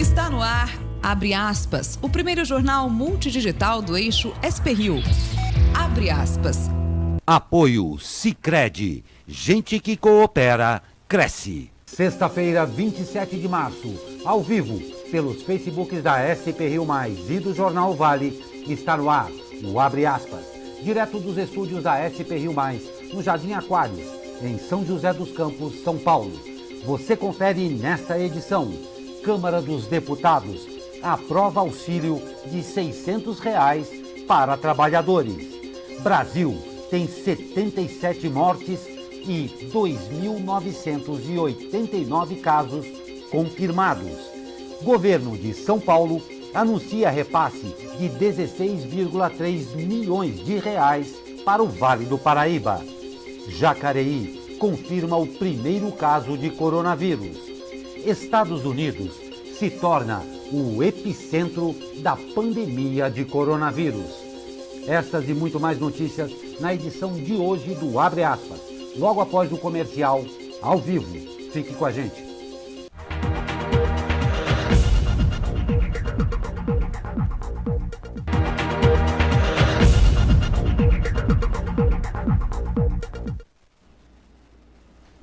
Está no ar, abre aspas, o primeiro jornal multidigital do eixo SP-Rio. Abre aspas. Apoio Sicredi. Gente que coopera, cresce. Sexta-feira, 27 de março, ao vivo, pelos Facebooks da SP-Rio Mais e do Jornal Vale, está no ar o Abre Aspas, direto dos estúdios da SP-Rio Mais, no Jardim Aquários, em São José dos Campos, São Paulo. Você confere nesta edição. Câmara dos Deputados aprova auxílio de R$ 600 para trabalhadores. Brasil tem 77 mortes e 2.989 casos confirmados. Governo de São Paulo anuncia repasse de 16,3 milhões de reais para o Vale do Paraíba. Jacareí confirma o primeiro caso de coronavírus. Estados Unidos se torna o epicentro da pandemia de coronavírus. Estas e muito mais notícias na edição de hoje do Abre Aspas, logo após o comercial, ao vivo. Fique com a gente.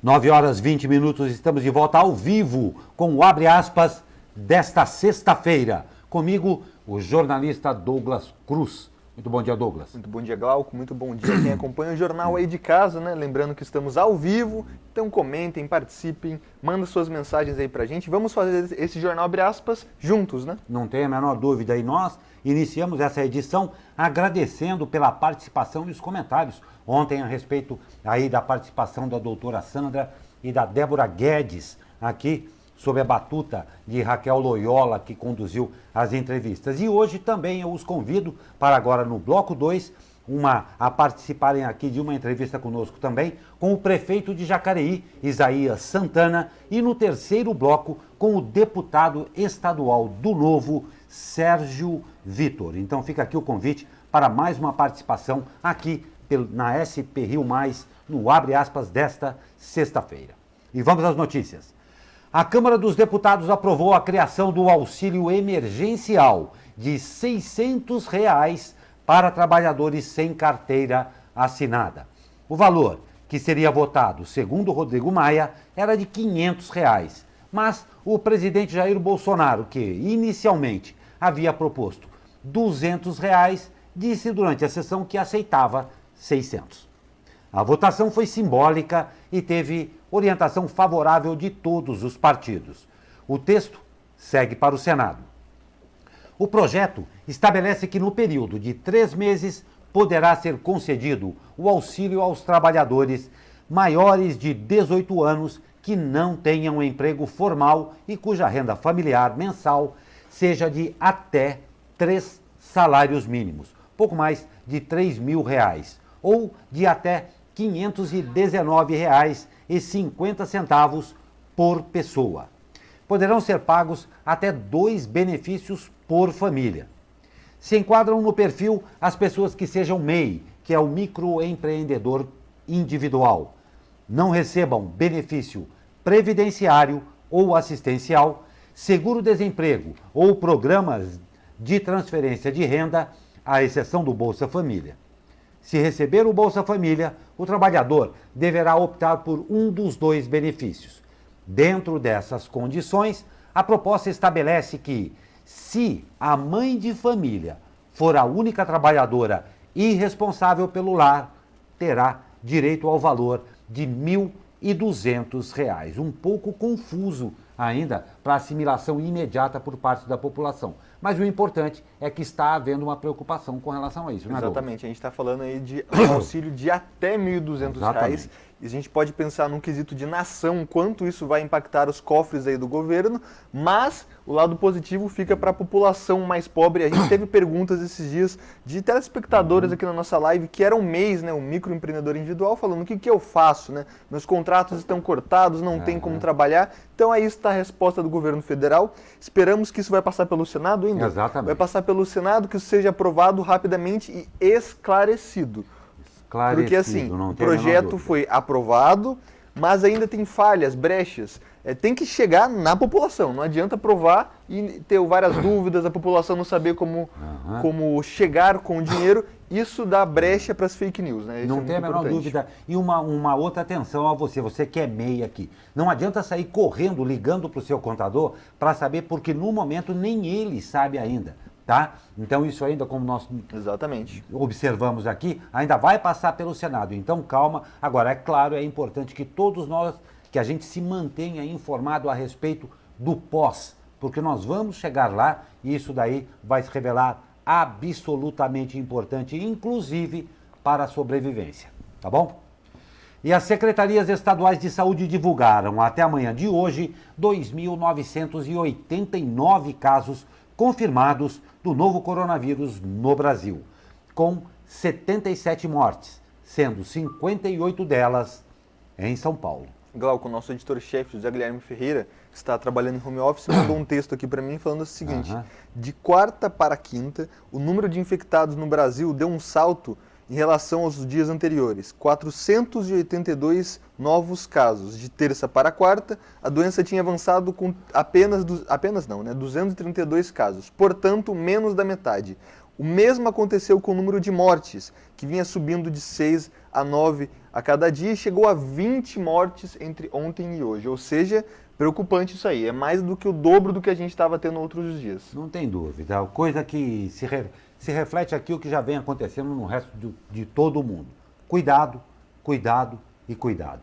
Nove horas 20 minutos, estamos de volta ao vivo com o Abre Aspas desta sexta-feira. Comigo, o jornalista Douglas Cruz. Muito bom dia, Douglas. Muito bom dia, Glauco. Muito bom dia quem acompanha o jornal aí de casa, né? Lembrando que estamos ao vivo, então comentem, participem, mandem suas mensagens aí pra gente. Vamos fazer esse jornal Abre Aspas juntos, né? Não tem a menor dúvida. E nós iniciamos essa edição agradecendo pela participação e os comentários. Ontem, a respeito aí da participação da doutora Sandra e da Débora Guedes, aqui sob a batuta de Raquel Loyola, que conduziu as entrevistas. E hoje também eu os convido para agora no bloco 2, a participarem aqui de uma entrevista conosco também, com o prefeito de Jacareí, Isaías Santana, e no terceiro bloco com o deputado estadual do Novo, Sérgio Vitor. Então fica aqui o convite para mais uma participação aqui na SP-Rio Mais, no Abre Aspas desta sexta-feira. E vamos às notícias. A Câmara dos Deputados aprovou a criação do auxílio emergencial de R$ 600 para trabalhadores sem carteira assinada. O valor que seria votado, segundo Rodrigo Maia, era de R$ 500, mas o presidente Jair Bolsonaro, que inicialmente havia proposto R$ 200, disse durante a sessão que aceitava 600. A votação foi simbólica e teve orientação favorável de todos os partidos. O texto segue para o Senado. O projeto estabelece que no período de 3 meses poderá ser concedido o auxílio aos trabalhadores maiores de 18 anos que não tenham emprego formal e cuja renda familiar mensal seja de até 3 salários mínimos, pouco mais de R$ 3.000, ou de até R$ 519,50 por pessoa. Poderão ser pagos até 2 benefícios por família. Se enquadram no perfil as pessoas que sejam MEI, que é o microempreendedor individual, não recebam benefício previdenciário ou assistencial, seguro-desemprego ou programas de transferência de renda, à exceção do Bolsa Família. Se receber o Bolsa Família, o trabalhador deverá optar por um dos 2 benefícios. Dentro dessas condições, a proposta estabelece que, se a mãe de família for a única trabalhadora e responsável pelo lar, terá direito ao valor de R$ 1.200. Um pouco confuso ainda para assimilação imediata por parte da população. Mas o importante é que está havendo uma preocupação com relação a isso, não é, Douglas? Exatamente, a gente está falando aí de um auxílio de até R$ 1.200. E a gente pode pensar num quesito de nação, quanto isso vai impactar os cofres aí do governo, mas o lado positivo fica para a população mais pobre. A gente teve perguntas esses dias de telespectadores aqui na nossa live que eram MEIs, né, um microempreendedor individual, falando o que eu faço, né? Meus contratos estão cortados, não tem como trabalhar. Então aí está a resposta do governo federal. Esperamos que isso vai passar pelo Senado ainda. Exatamente. Vai passar pelo Senado, que isso seja aprovado rapidamente e esclarecido. Porque assim, o projeto foi aprovado, mas ainda tem falhas, brechas. tem que chegar na população. Não adianta provar e ter várias dúvidas, a população não saber como chegar com o dinheiro. Isso dá brecha para as fake news, né? Isso não tem a menor dúvida. E uma outra atenção a você que é MEI aqui. Não adianta sair correndo, ligando para o seu contador para saber, porque no momento nem ele sabe ainda, tá? Então isso ainda, como nós exatamente observamos aqui, ainda vai passar pelo Senado. Então calma. Agora, é claro, é importante que todos nós, que a gente se mantenha informado a respeito do pós, porque nós vamos chegar lá e isso daí vai se revelar absolutamente importante, inclusive para a sobrevivência, tá bom? E as secretarias estaduais de saúde divulgaram até amanhã de hoje 2.989 casos confirmados do novo coronavírus no Brasil, com 77 mortes, sendo 58 delas em São Paulo. Glauco, nosso editor-chefe, José Guilherme Ferreira, que está trabalhando em home office, mandou um texto aqui para mim falando o seguinte: de quarta para quinta, o número de infectados no Brasil deu um salto em relação aos dias anteriores. 482 novos casos. De terça para quarta, a doença tinha avançado com apenas 232 casos, portanto, menos da metade. O mesmo aconteceu com o número de mortes, que vinha subindo de 6 a 9 a cada dia e chegou a 20 mortes entre ontem e hoje. Ou seja, preocupante isso aí. É mais do que o dobro do que a gente estava tendo outros dias. Não tem dúvida. Coisa que se reflete aqui o que já vem acontecendo no resto de todo o mundo. Cuidado, cuidado e cuidado.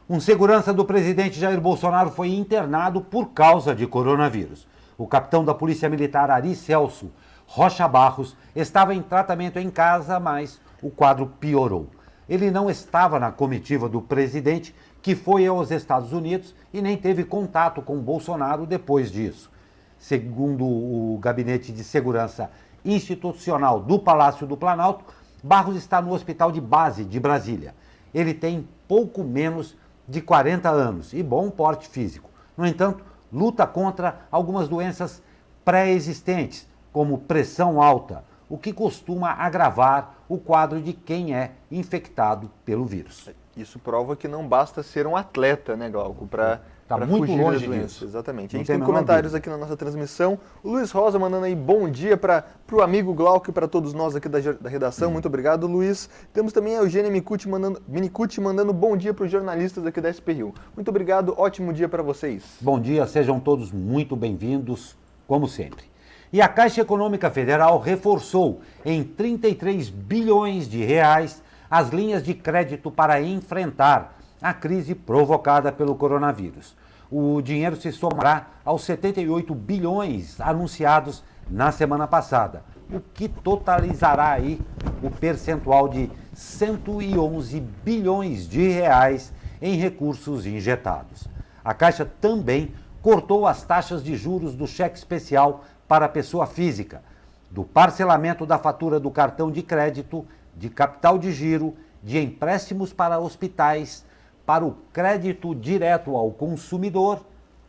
Um segurança do presidente Jair Bolsonaro foi internado por causa de coronavírus. O capitão da Polícia Militar Ari Celso Rocha Barros estava em tratamento em casa, mas o quadro piorou. Ele não estava na comitiva do presidente, que foi aos Estados Unidos e nem teve contato com Bolsonaro depois disso. Segundo o Gabinete de Segurança Institucional do Palácio do Planalto, Barros está no Hospital de Base de Brasília. Ele tem pouco menos de 40 anos e bom porte físico. No entanto, luta contra algumas doenças pré-existentes, como pressão alta, o que costuma agravar o quadro de quem é infectado pelo vírus. Isso prova que não basta ser um atleta, né, Glauco, para fugir da doença. Exatamente. A gente tem comentários aqui na nossa transmissão. O Luiz Rosa mandando aí bom dia para o amigo Glauco e para todos nós aqui da redação. Muito obrigado, Luiz. Temos também a Eugênia Minicucci mandando bom dia para os jornalistas aqui da SP Rio. Muito obrigado, ótimo dia para vocês. Bom dia, sejam todos muito bem-vindos, como sempre. E a Caixa Econômica Federal reforçou em 33 bilhões de reais as linhas de crédito para enfrentar a crise provocada pelo coronavírus. O dinheiro se somará aos 78 bilhões anunciados na semana passada, o que totalizará aí o percentual de 111 bilhões de reais em recursos injetados. A Caixa também cortou as taxas de juros do cheque especial para a pessoa física, do parcelamento da fatura do cartão de crédito, de capital de giro, de empréstimos para hospitais, para o crédito direto ao consumidor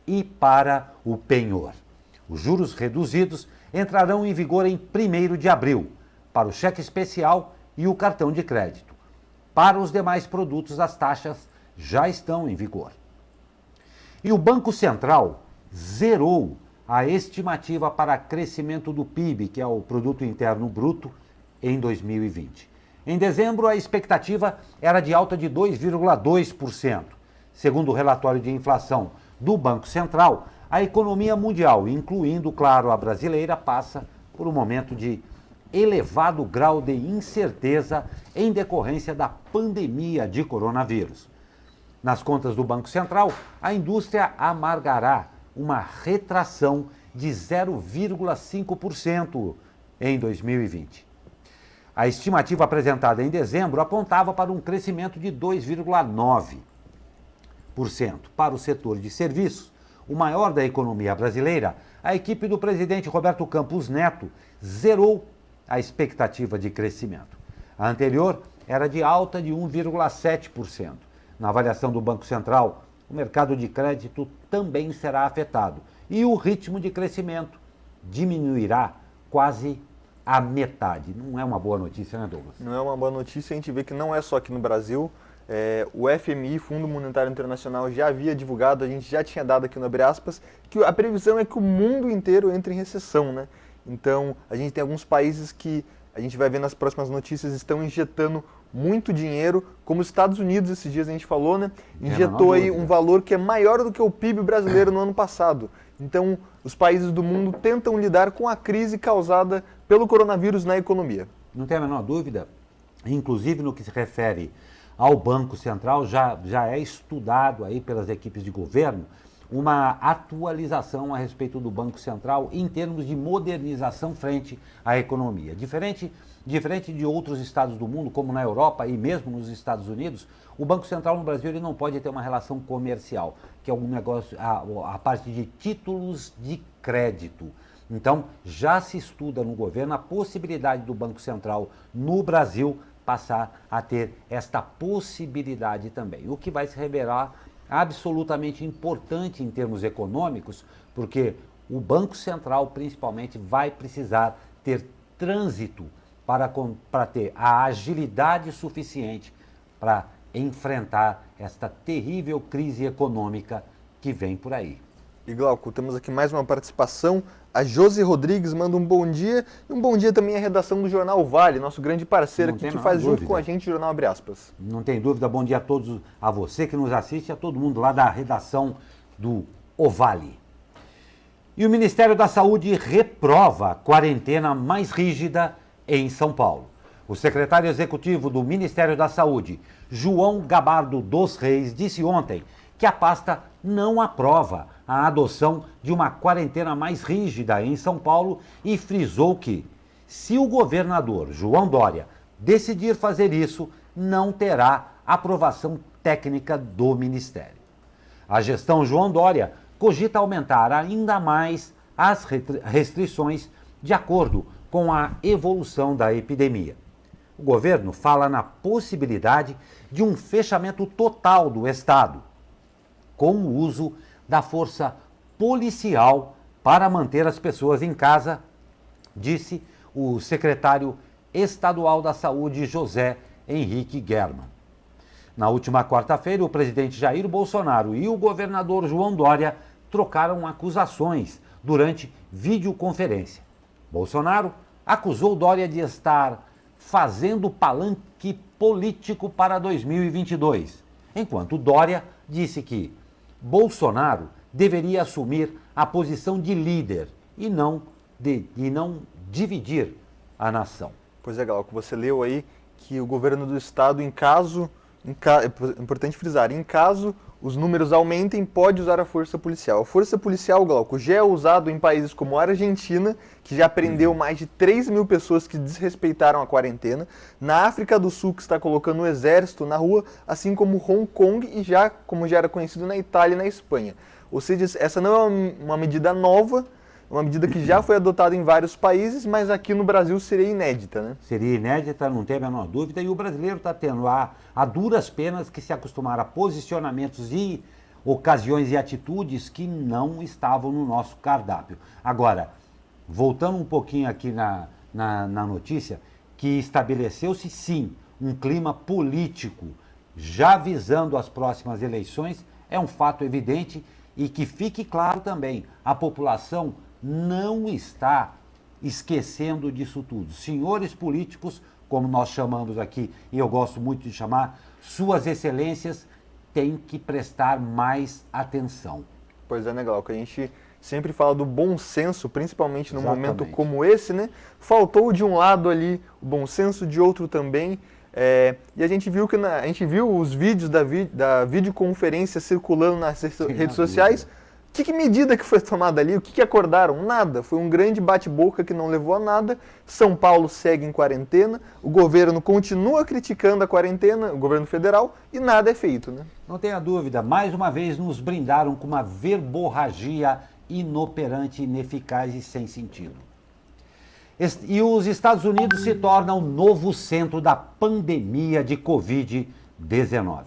e para o penhor. Os juros reduzidos entrarão em vigor em 1º de abril, para o cheque especial e o cartão de crédito. Para os demais produtos, as taxas já estão em vigor. E o Banco Central zerou a estimativa para crescimento do PIB, que é o Produto Interno Bruto, em 2020. Em dezembro, a expectativa era de alta de 2,2%. Segundo o relatório de inflação do Banco Central, a economia mundial, incluindo, claro, a brasileira, passa por um momento de elevado grau de incerteza em decorrência da pandemia de coronavírus. Nas contas do Banco Central, a indústria amargará uma retração de 0,5% em 2020. A estimativa apresentada em dezembro apontava para um crescimento de 2,9%. Para o setor de serviços, o maior da economia brasileira, a equipe do presidente Roberto Campos Neto zerou a expectativa de crescimento. A anterior era de alta de 1,7%. Na avaliação do Banco Central, o mercado de crédito também será afetado e o ritmo de crescimento diminuirá quase a metade. Não é uma boa notícia, né, Douglas? Não é uma boa notícia, a gente vê que não é só aqui no Brasil. O FMI, Fundo Monetário Internacional, já havia divulgado, a gente já tinha dado aqui no Abre Aspas, que a previsão é que o mundo inteiro entre em recessão, né? Então, a gente tem alguns países que a gente vai ver nas próximas notícias, estão injetando muito dinheiro, como os Estados Unidos, esses dias a gente falou, né? Injetou aí um valor que é maior do que o PIB brasileiro no ano passado. Então, os países do mundo tentam lidar com a crise causada pelo coronavírus na economia. Não tem a menor dúvida, inclusive no que se refere ao Banco Central, já é estudado aí pelas equipes de governo uma atualização a respeito do Banco Central em termos de modernização frente à economia. Diferente de outros estados do mundo, como na Europa e mesmo nos Estados Unidos, o Banco Central no Brasil ele não pode ter uma relação comercial, que é um negócio, a parte de títulos de crédito. Então, já se estuda no governo a possibilidade do Banco Central no Brasil passar a ter esta possibilidade também, o que vai se revelar absolutamente importante em termos econômicos, porque o Banco Central, principalmente, vai precisar ter trânsito para ter a agilidade suficiente para enfrentar esta terrível crise econômica que vem por aí. E Glauco, temos aqui mais uma participação. A Josi Rodrigues manda um bom dia. E um bom dia também à redação do Jornal Vale, nosso grande parceiro aqui que faz junto com a gente o Jornal Abre Aspas. Não tem dúvida. Bom dia a todos, a você que nos assiste, a todo mundo lá da redação do O Vale. E o Ministério da Saúde reprova a quarentena mais rígida em São Paulo. O secretário executivo do Ministério da Saúde, João Gabardo dos Reis, disse ontem que a pasta não aprova a adoção de uma quarentena mais rígida em São Paulo e frisou que, se o governador João Dória decidir fazer isso, não terá aprovação técnica do Ministério. A gestão João Dória cogita aumentar ainda mais as restrições de acordo com a evolução da epidemia. O governo fala na possibilidade de um fechamento total do Estado, com o uso da força policial para manter as pessoas em casa, disse o secretário estadual da Saúde, José Henrique Germann. Na última quarta-feira, o presidente Jair Bolsonaro e o governador João Dória trocaram acusações durante videoconferência. Bolsonaro acusou Dória de estar fazendo palanque político para 2022, enquanto Dória disse que Bolsonaro deveria assumir a posição de líder e não dividir a nação. Pois é, Glauco, você leu aí que o governo do estado, é importante frisar, em caso os números aumentem, pode usar a força policial. A força policial, Glauco, já é usado em países como a Argentina, que já prendeu mais de 3 mil pessoas que desrespeitaram a quarentena, na África do Sul, que está colocando o exército na rua, assim como Hong Kong e como já era conhecido na Itália e na Espanha. Ou seja, essa não é uma medida nova, uma medida que já foi adotada em vários países, mas aqui no Brasil seria inédita, né? Seria inédita, não tem a menor dúvida, e o brasileiro está tendo a duras penas que se acostumar a posicionamentos e ocasiões e atitudes que não estavam no nosso cardápio. Agora, voltando um pouquinho aqui na notícia, que estabeleceu-se sim um clima político já visando as próximas eleições, é um fato evidente e que fique claro também, a população não está esquecendo disso tudo. Senhores políticos, como nós chamamos aqui, e eu gosto muito de chamar, suas excelências têm que prestar mais atenção. Pois é, né, Glauco? A gente sempre fala do bom senso, principalmente num Exatamente. momento como esse, né? Faltou de um lado ali o bom senso, de outro também. E a gente viu os vídeos da videoconferência circulando nas redes sociais. Que medida que foi tomada ali? O que acordaram? Nada. Foi um grande bate-boca que não levou a nada. São Paulo segue em quarentena. O governo continua criticando a quarentena, o governo federal, e nada é feito, né? Não tenha dúvida, mais uma vez nos brindaram com uma verborragia inoperante, ineficaz e sem sentido. E os Estados Unidos se tornam o novo centro da pandemia de Covid-19.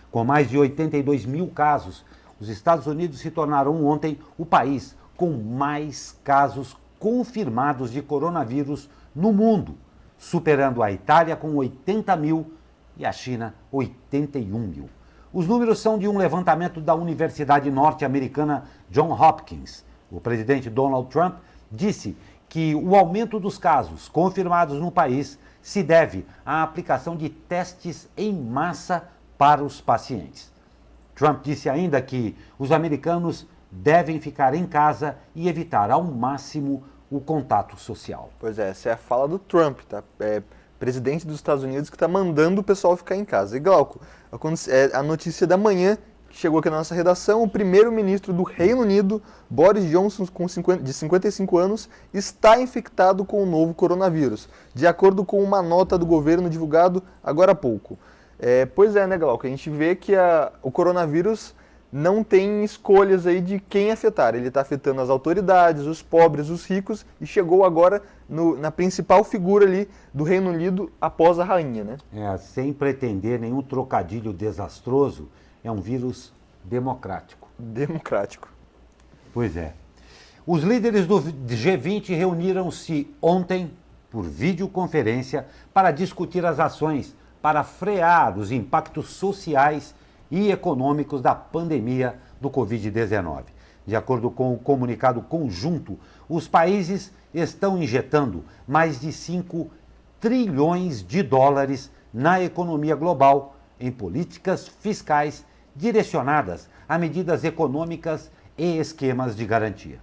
Com mais de 82 mil casos, os Estados Unidos se tornaram ontem o país com mais casos confirmados de coronavírus no mundo, superando a Itália com 80 mil e a China 81 mil. Os números são de um levantamento da Universidade Norte-Americana Johns Hopkins. O presidente Donald Trump disse que o aumento dos casos confirmados no país se deve à aplicação de testes em massa para os pacientes. Trump disse ainda que os americanos devem ficar em casa e evitar ao máximo o contato social. Pois é, essa é a fala do Trump, tá? Presidente dos Estados Unidos que está mandando o pessoal ficar em casa. E Glauco, a notícia da manhã que chegou aqui na nossa redação, o primeiro-ministro do Reino Unido, Boris Johnson, de 55 anos, está infectado com o novo coronavírus, de acordo com uma nota do governo divulgado agora há pouco. Pois é, né, Glauco? A gente vê que o coronavírus não tem escolhas aí de quem afetar. Ele está afetando as autoridades, os pobres, os ricos e chegou agora na principal figura ali do Reino Unido após a rainha, né? Sem pretender nenhum trocadilho desastroso, é um vírus democrático. Democrático. Pois é. Os líderes do G20 reuniram-se ontem por videoconferência para discutir as ações para frear os impactos sociais e econômicos da pandemia do Covid-19. De acordo com o comunicado conjunto, os países estão injetando mais de 5 trilhões de dólares na economia global em políticas fiscais direcionadas a medidas econômicas e esquemas de garantia.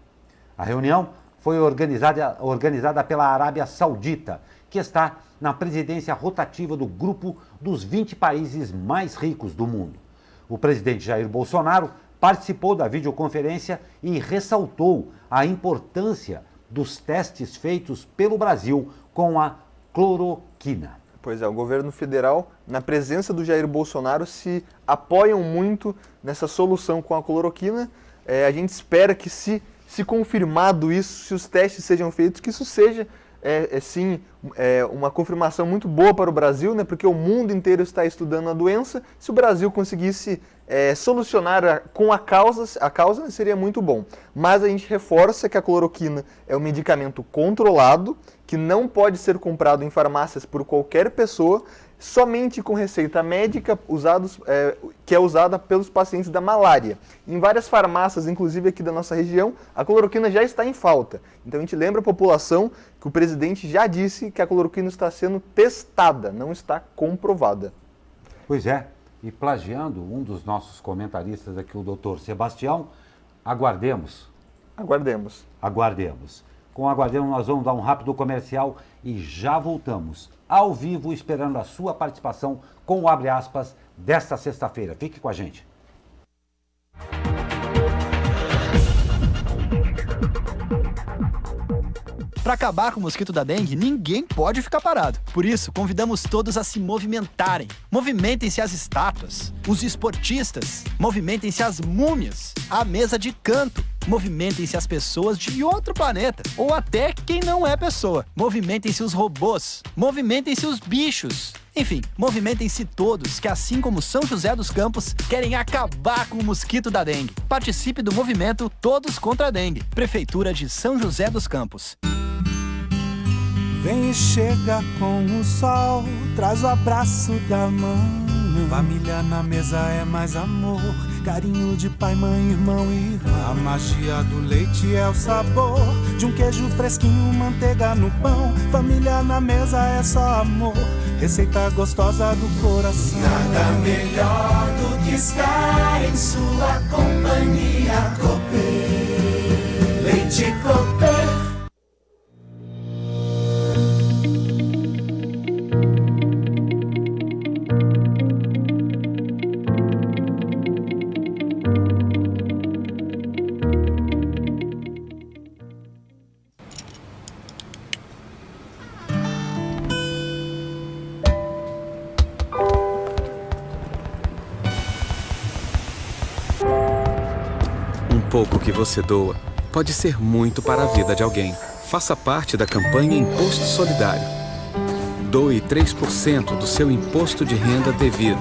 A reunião foi organizada pela Arábia Saudita, que está na presidência rotativa do grupo dos 20 países mais ricos do mundo. O presidente Jair Bolsonaro participou da videoconferência e ressaltou a importância dos testes feitos pelo Brasil com a cloroquina. Pois é, o governo federal, na presença do Jair Bolsonaro, se apoiam muito nessa solução com a cloroquina. A gente espera que, se confirmado isso, se os testes sejam feitos, que isso seja, sim, uma confirmação muito boa para o Brasil, né, porque o mundo inteiro está estudando a doença. Se o Brasil conseguisse solucionar com a causa seria muito bom. Mas a gente reforça que a cloroquina é um medicamento controlado, que não pode ser comprado em farmácias por qualquer pessoa, somente com receita médica, que é usada pelos pacientes da malária. Em várias farmácias, inclusive aqui da nossa região, a cloroquina já está em falta. Então a gente lembra a população que o presidente já disse que a cloroquina está sendo testada, não está comprovada. Pois é, e plagiando um dos nossos comentaristas aqui, o doutor Sebastião, aguardemos. Com Aguardemos, nós vamos dar um rápido comercial e já voltamos ao vivo, esperando a sua participação com o Abre Aspas desta sexta-feira. Fique com a gente. Para acabar com o mosquito da dengue, ninguém pode ficar parado. Por isso, convidamos todos a se movimentarem. Movimentem-se as estátuas, os esportistas, movimentem-se as múmias, a mesa de canto, movimentem-se as pessoas de outro planeta, ou até quem não é pessoa. Movimentem-se os robôs, movimentem-se os bichos. Enfim, movimentem-se todos que, assim como São José dos Campos, querem acabar com o mosquito da dengue. Participe do movimento Todos contra a Dengue. Prefeitura de São José dos Campos. Vem e chega com o sol, traz o abraço da mãe. Família na mesa é mais amor, carinho de pai, mãe, irmão e irmã. A magia do leite é o sabor de um queijo fresquinho, manteiga no pão. Família na mesa é só amor, receita gostosa do coração. Nada melhor do que estar em sua companhia. Cooper, leite Cooper. Pouco que você doa pode ser muito para a vida de alguém. Faça parte da campanha Imposto Solidário. Doe 3% do seu imposto de renda devido.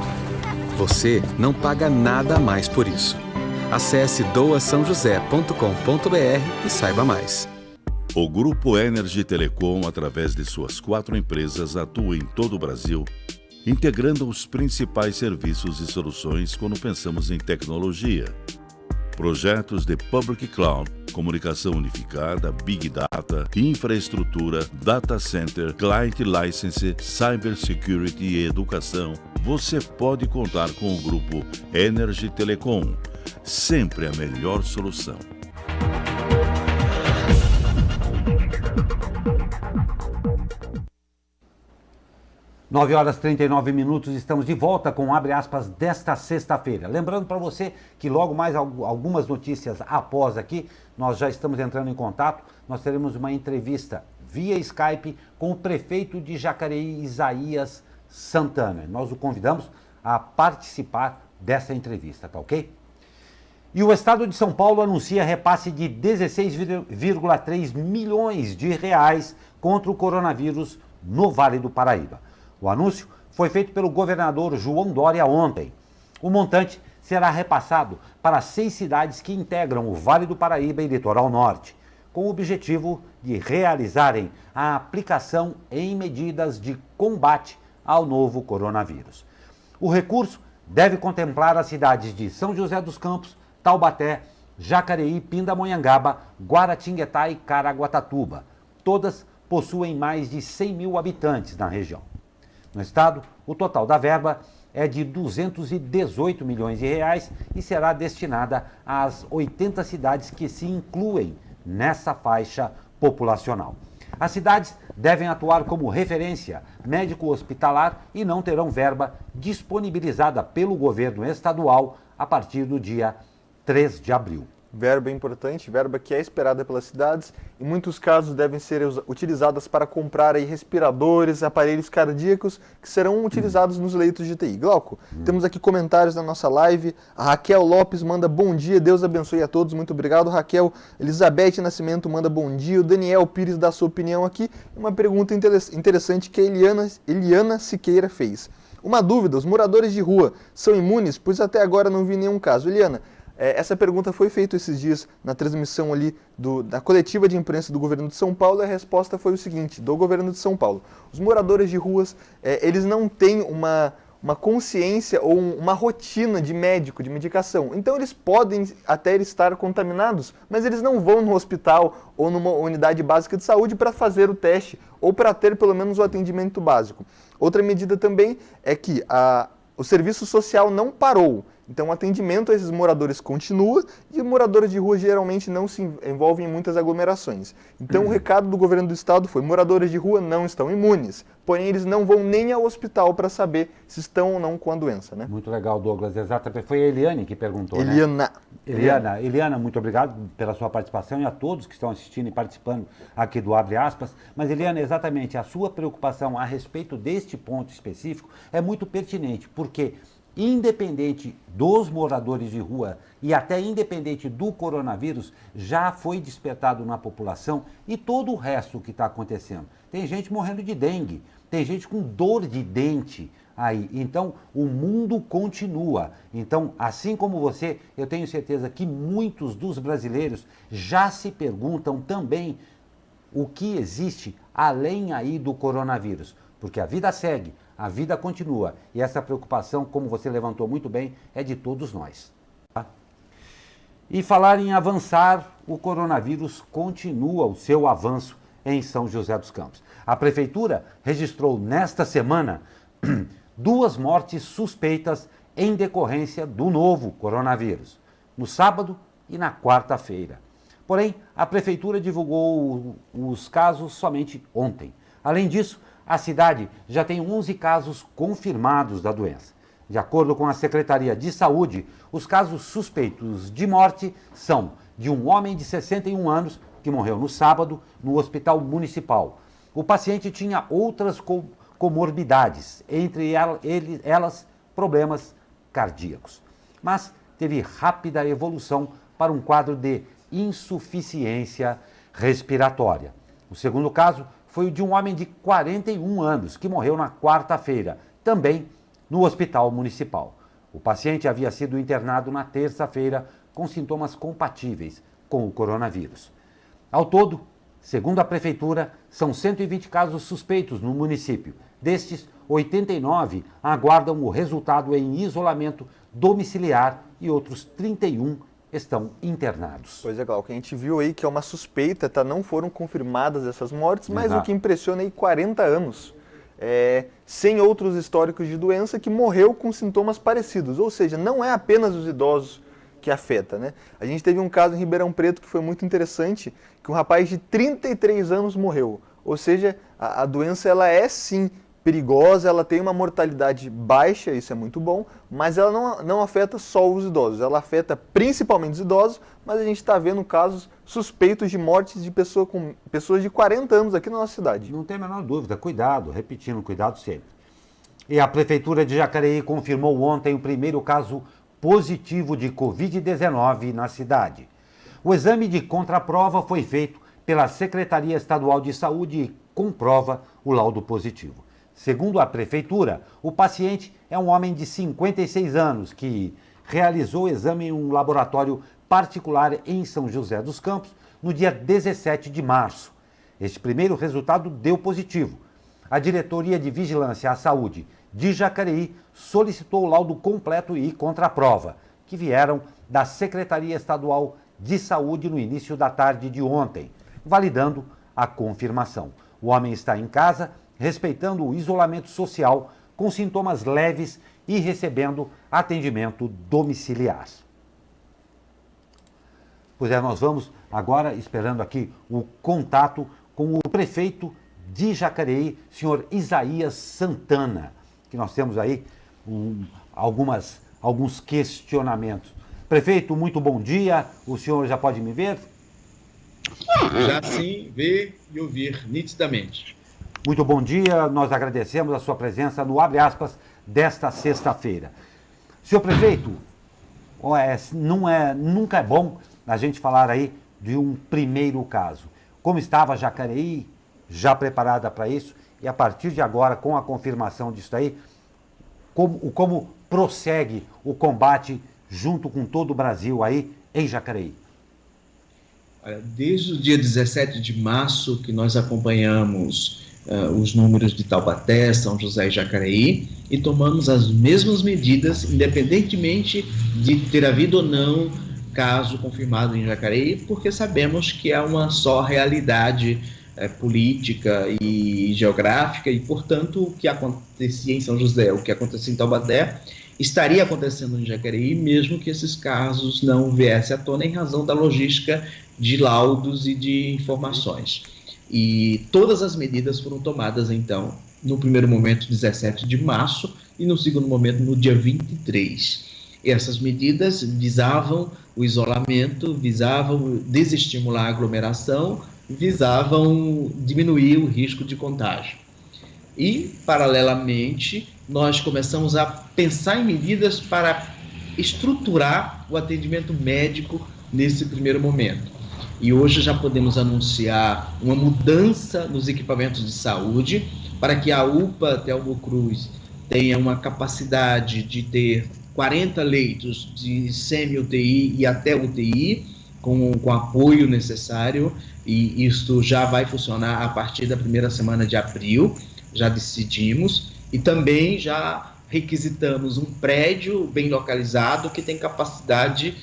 Você não paga nada a mais por isso. Acesse doasaojosé.com.br e saiba mais. O Grupo Energy Telecom, através de suas 4 empresas, atua em todo o Brasil, integrando os principais serviços e soluções quando pensamos em tecnologia. Projetos de Public Cloud, comunicação unificada, Big Data, infraestrutura, Data Center, Client License, Cybersecurity e educação. Você pode contar com o grupo Energy Telecom. Sempre a melhor solução. Nove horas e 39 minutos, estamos de volta com Abre Aspas desta sexta-feira. Lembrando para você que logo mais algumas notícias após aqui, nós já estamos entrando em contato, nós teremos uma entrevista via Skype com o prefeito de Jacareí, Isaías Santana. Nós o convidamos a participar dessa entrevista, tá ok? E o Estado de São Paulo anuncia repasse de 16,3 milhões de reais contra o coronavírus no Vale do Paraíba. O anúncio foi feito pelo governador João Dória ontem. O montante será repassado para 6 cidades que integram o Vale do Paraíba e Litoral Norte, com o objetivo de realizarem a aplicação em medidas de combate ao novo coronavírus. O recurso deve contemplar as cidades de São José dos Campos, Taubaté, Jacareí, Pindamonhangaba, Guaratinguetá e Caraguatatuba. Todas possuem mais de 100 mil habitantes na região. No estado, o total da verba é de 218 milhões de reais e será destinada às 80 cidades que se incluem nessa faixa populacional. As cidades devem atuar como referência médico-hospitalar e não terão verba disponibilizada pelo governo estadual a partir do dia 3 de abril. Verba importante, verba que é esperada pelas cidades. Em muitos casos devem ser utilizadas para comprar aí respiradores, aparelhos cardíacos que serão utilizados nos leitos de UTI. Glauco, temos aqui comentários na nossa live. A Raquel Lopes manda bom dia, Deus abençoe a todos. Muito obrigado, Raquel. Elizabeth Nascimento manda bom dia. O Daniel Pires dá sua opinião aqui. Uma pergunta interessante que a Eliana Siqueira fez. Uma dúvida, os moradores de rua são imunes? Pois até agora não vi nenhum caso. Eliana, essa pergunta foi feita esses dias na transmissão ali da coletiva de imprensa do governo de São Paulo e a resposta foi o seguinte, do governo de São Paulo. Os moradores de ruas, eles não têm uma consciência ou uma rotina de médico, de medicação. Então eles podem até estar contaminados, mas eles não vão no hospital ou numa unidade básica de saúde para fazer o teste ou para ter pelo menos o atendimento básico. Outra medida também é que o serviço social não parou. Então o atendimento a esses moradores continua e moradores de rua geralmente não se envolvem em muitas aglomerações. Então o recado do governo do estado foi: moradores de rua não estão imunes, porém eles não vão nem ao hospital para saber se estão ou não com a doença, né? Muito legal, Douglas. Exatamente. Foi a Eliane que perguntou, Eliana. né? Eliana, muito obrigado pela sua participação e a todos que estão assistindo e participando aqui do Abre Aspas. Mas, Eliana, exatamente, a sua preocupação a respeito deste ponto específico é muito pertinente, porque independente dos moradores de rua e até independente do coronavírus, já foi despertado na população e todo o resto que está acontecendo. Tem gente morrendo de dengue, tem gente com dor de dente aí. Então, o mundo continua. Então, assim como você, eu tenho certeza que muitos dos brasileiros já se perguntam também o que existe além aí do coronavírus. Porque a vida segue, a vida continua. E essa preocupação, como você levantou muito bem, é de todos nós. Tá? E falar em avançar, o coronavírus continua o seu avanço em São José dos Campos. A Prefeitura registrou nesta semana 2 mortes suspeitas em decorrência do novo coronavírus, no sábado e na quarta-feira. Porém, a Prefeitura divulgou os casos somente ontem. Além disso, a cidade já tem 11 casos confirmados da doença. De acordo com a Secretaria de Saúde, os casos suspeitos de morte são de um homem de 61 anos que morreu no sábado no Hospital Municipal. O paciente tinha outras comorbidades, entre elas problemas cardíacos, mas teve rápida evolução para um quadro de insuficiência respiratória. O segundo caso foi o de um homem de 41 anos, que morreu na quarta-feira, também no Hospital Municipal. O paciente havia sido internado na terça-feira com sintomas compatíveis com o coronavírus. Ao todo, Segundo a Prefeitura, são 120 casos suspeitos no município. Destes, 89 aguardam o resultado em isolamento domiciliar e outros 31 estão internados. Pois é, Glauco, a gente viu aí que é uma suspeita, tá? Não foram confirmadas essas mortes, mas o que impressiona aí 40 anos. Sem outros históricos de doença, que morreu com sintomas parecidos. Ou seja, não é apenas os idosos que afeta, né? A gente teve um caso em Ribeirão Preto que foi muito interessante, que um rapaz de 33 anos morreu. Ou seja, a doença ela é sim perigosa, ela tem uma mortalidade baixa, isso é muito bom, mas ela não afeta só os idosos, ela afeta principalmente os idosos, mas a gente está vendo casos suspeitos de mortes de pessoas de 40 anos aqui na nossa cidade. Não tem a menor dúvida, cuidado, repetindo, cuidado sempre. E a Prefeitura de Jacareí confirmou ontem o primeiro caso positivo de Covid-19 na cidade. O exame de contraprova foi feito pela Secretaria Estadual de Saúde e comprova o laudo positivo. Segundo a Prefeitura, o paciente é um homem de 56 anos que realizou o exame em um laboratório particular em São José dos Campos no dia 17 de março. Este primeiro resultado deu positivo. A Diretoria de Vigilância à Saúde de Jacareí solicitou o laudo completo e contraprova, que vieram da Secretaria Estadual de Saúde no início da tarde de ontem, validando a confirmação. O homem está em casa, respeitando o isolamento social, com sintomas leves e recebendo atendimento domiciliar. Pois é, nós vamos agora esperando aqui o contato com o prefeito de Jacareí, senhor Isaías Santana, que nós temos aí alguns questionamentos. Prefeito, muito bom dia, o senhor já pode me ver? Já sim, ver e ouvir nitidamente. Muito bom dia, nós agradecemos a sua presença no Abre Aspas desta sexta-feira. Senhor prefeito, nunca é bom a gente falar aí de um primeiro caso. Como estava Jacareí, já preparada para isso, e a partir de agora, com a confirmação disso aí, como prossegue o combate junto com todo o Brasil aí em Jacareí? Desde o dia 17 de março que nós acompanhamos os números de Taubaté, São José e Jacareí e tomamos as mesmas medidas, independentemente de ter havido ou não caso confirmado em Jacareí, porque sabemos que é uma só realidade política e geográfica e, portanto, o que acontecia em São José, o que acontecia em Taubaté, estaria acontecendo em Jacareí, mesmo que esses casos não viessem à tona em razão da logística de laudos e de informações. E todas as medidas foram tomadas, então, no primeiro momento, 17 de março, e no segundo momento, no dia 23. Essas medidas visavam o isolamento, visavam desestimular a aglomeração, visavam diminuir o risco de contágio. E, paralelamente, nós começamos a pensar em medidas para estruturar o atendimento médico nesse primeiro momento. E hoje já podemos anunciar uma mudança nos equipamentos de saúde para que a UPA Telmo Cruz tenha uma capacidade de ter 40 leitos de semi-UTI e até UTI, com apoio necessário, e isto já vai funcionar a partir da primeira semana de abril, já decidimos, e também já requisitamos um prédio bem localizado que tem capacidade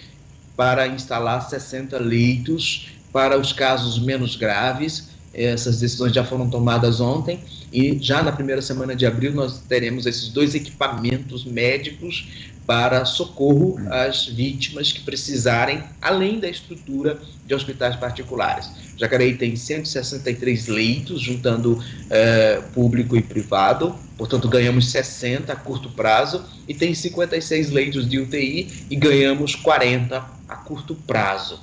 para instalar 60 leitos para os casos menos graves. Essas decisões já foram tomadas ontem e já na primeira semana de abril nós teremos esses 2 equipamentos médicos para socorro às vítimas que precisarem, além da estrutura de hospitais particulares. Jacareí tem 163 leitos, juntando público e privado, portanto ganhamos 60 a curto prazo, e tem 56 leitos de UTI e ganhamos 40 a curto prazo.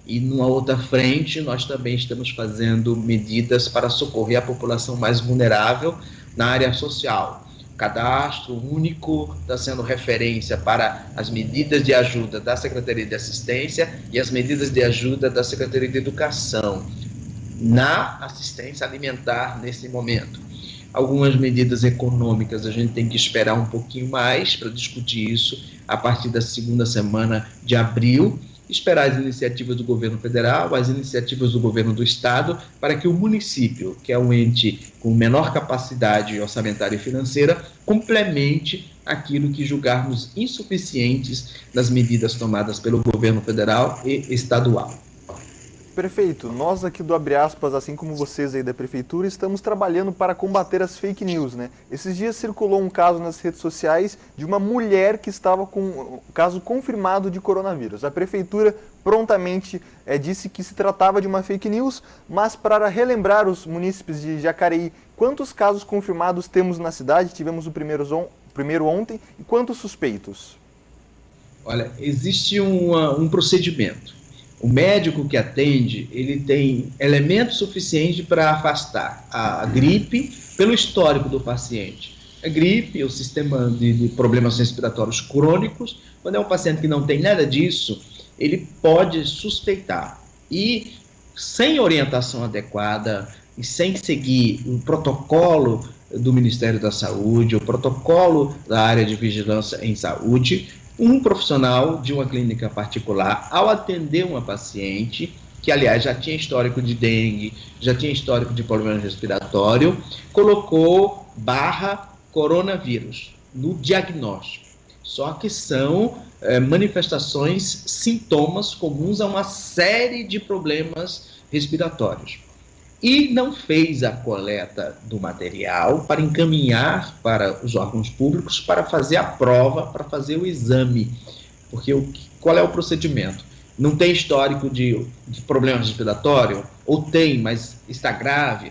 E numa outra frente, nós também estamos fazendo medidas para socorrer a população mais vulnerável na área social. O cadastro único está sendo referência para as medidas de ajuda da Secretaria de Assistência e as medidas de ajuda da Secretaria de Educação na assistência alimentar nesse momento. Algumas medidas econômicas a gente tem que esperar um pouquinho mais para discutir isso a partir da segunda semana de abril, esperar as iniciativas do governo federal, as iniciativas do governo do estado, para que o município, que é um ente com menor capacidade orçamentária e financeira, complemente aquilo que julgarmos insuficientes das medidas tomadas pelo governo federal e estadual. Perfeito. Nós aqui do Abre Aspas, assim como vocês aí da Prefeitura, estamos trabalhando para combater as fake news, né? Esses dias circulou um caso nas redes sociais de uma mulher que estava com um caso confirmado de coronavírus. A Prefeitura prontamente disse que se tratava de uma fake news, mas para relembrar os munícipes de Jacareí, quantos casos confirmados temos na cidade? Tivemos o primeiro ontem, e quantos suspeitos? Olha, existe um procedimento. O médico que atende, ele tem elementos suficientes para afastar a gripe pelo histórico do paciente. A gripe, o sistema de problemas respiratórios crônicos, quando é um paciente que não tem nada disso, ele pode suspeitar. E sem orientação adequada e sem seguir o protocolo do Ministério da Saúde, o protocolo da área de vigilância em saúde, um profissional de uma clínica particular, ao atender uma paciente, que aliás já tinha histórico de dengue, já tinha histórico de problema respiratório, colocou /coronavírus no diagnóstico. Só que são manifestações, sintomas comuns a uma série de problemas respiratórios. E não fez a coleta do material para encaminhar para os órgãos públicos para fazer a prova, para fazer o exame. Porque qual é o procedimento? Não tem histórico de problema respiratório? Ou tem, mas está grave?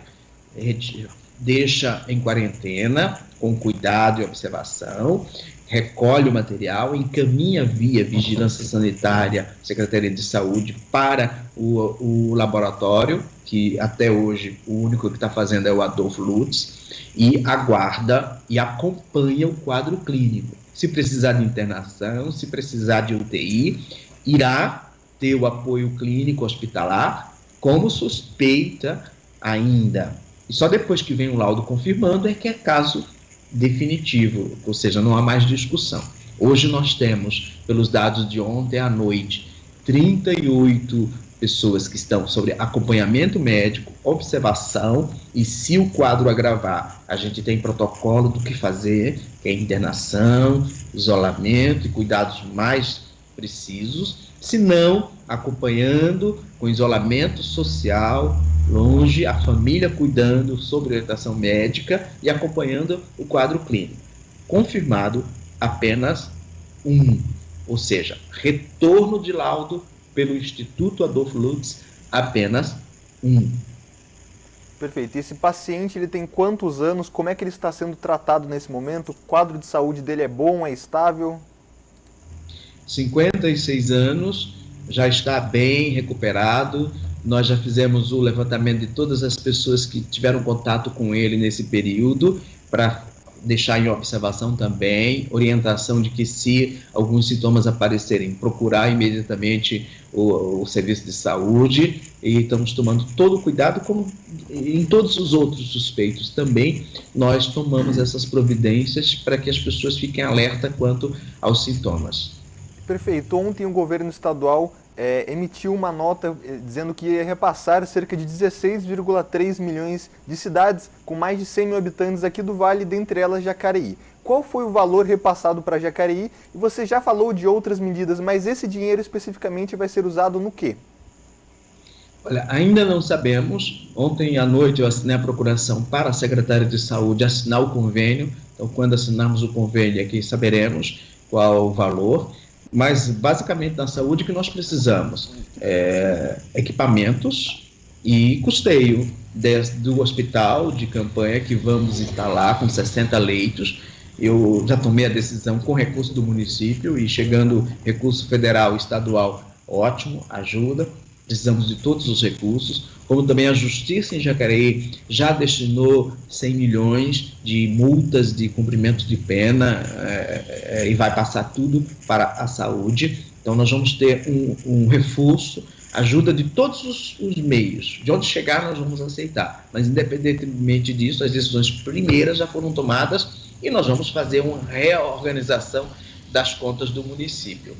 Deixa em quarentena, com cuidado e observação, recolhe o material, encaminha via Vigilância Sanitária, Secretaria de Saúde, para o laboratório, que até hoje o único que está fazendo é o Adolfo Lutz, e aguarda e acompanha o quadro clínico. Se precisar de internação, se precisar de UTI, irá ter o apoio clínico hospitalar como suspeita ainda. E só depois que vem o laudo confirmando é que é caso definitivo, ou seja, não há mais discussão. Hoje nós temos, pelos dados de ontem à noite, 38 pessoas que estão sobre acompanhamento médico, observação, e se o quadro agravar, a gente tem protocolo do que fazer, que é internação, isolamento e cuidados mais precisos, se não, acompanhando com isolamento social, longe, a família cuidando, sob orientação médica e acompanhando o quadro clínico. Confirmado apenas ou seja, retorno de laudo pelo Instituto Adolfo Lutz, apenas Perfeito. E esse paciente, ele tem quantos anos? Como é que ele está sendo tratado nesse momento? O quadro de saúde dele é bom, é estável? 56 anos, já está bem recuperado. Nós já fizemos o levantamento de todas as pessoas que tiveram contato com ele nesse período, para deixar em observação também, orientação de que se alguns sintomas aparecerem, procurar imediatamente o serviço de saúde, e estamos tomando todo o cuidado, como em todos os outros suspeitos também, nós tomamos essas providências para que as pessoas fiquem alerta quanto aos sintomas. Perfeito. Ontem o governo estadual emitiu uma nota dizendo que ia repassar cerca de 16,3 milhões de cidades com mais de 100 mil habitantes aqui do Vale, dentre elas Jacareí. Qual foi o valor repassado para Jacareí? E você já falou de outras medidas, mas esse dinheiro especificamente vai ser usado no quê? Olha, ainda não sabemos. Ontem à noite eu assinei a procuração para a Secretaria de Saúde assinar o convênio. Então, quando assinarmos o convênio aqui, saberemos qual o valor. Mas, basicamente, na saúde, que nós precisamos equipamentos e custeio do hospital de campanha que vamos instalar com 60 leitos. Eu já tomei a decisão com recurso do município e chegando recurso federal e estadual, ótimo, ajuda. Precisamos de todos os recursos, como também a Justiça em Jacareí já destinou 100 milhões de multas de cumprimento de pena e vai passar tudo para a saúde. Então nós vamos ter um reforço, ajuda de todos os meios. De onde chegar nós vamos aceitar, mas independentemente disso, as decisões primeiras já foram tomadas e nós vamos fazer uma reorganização das contas do município.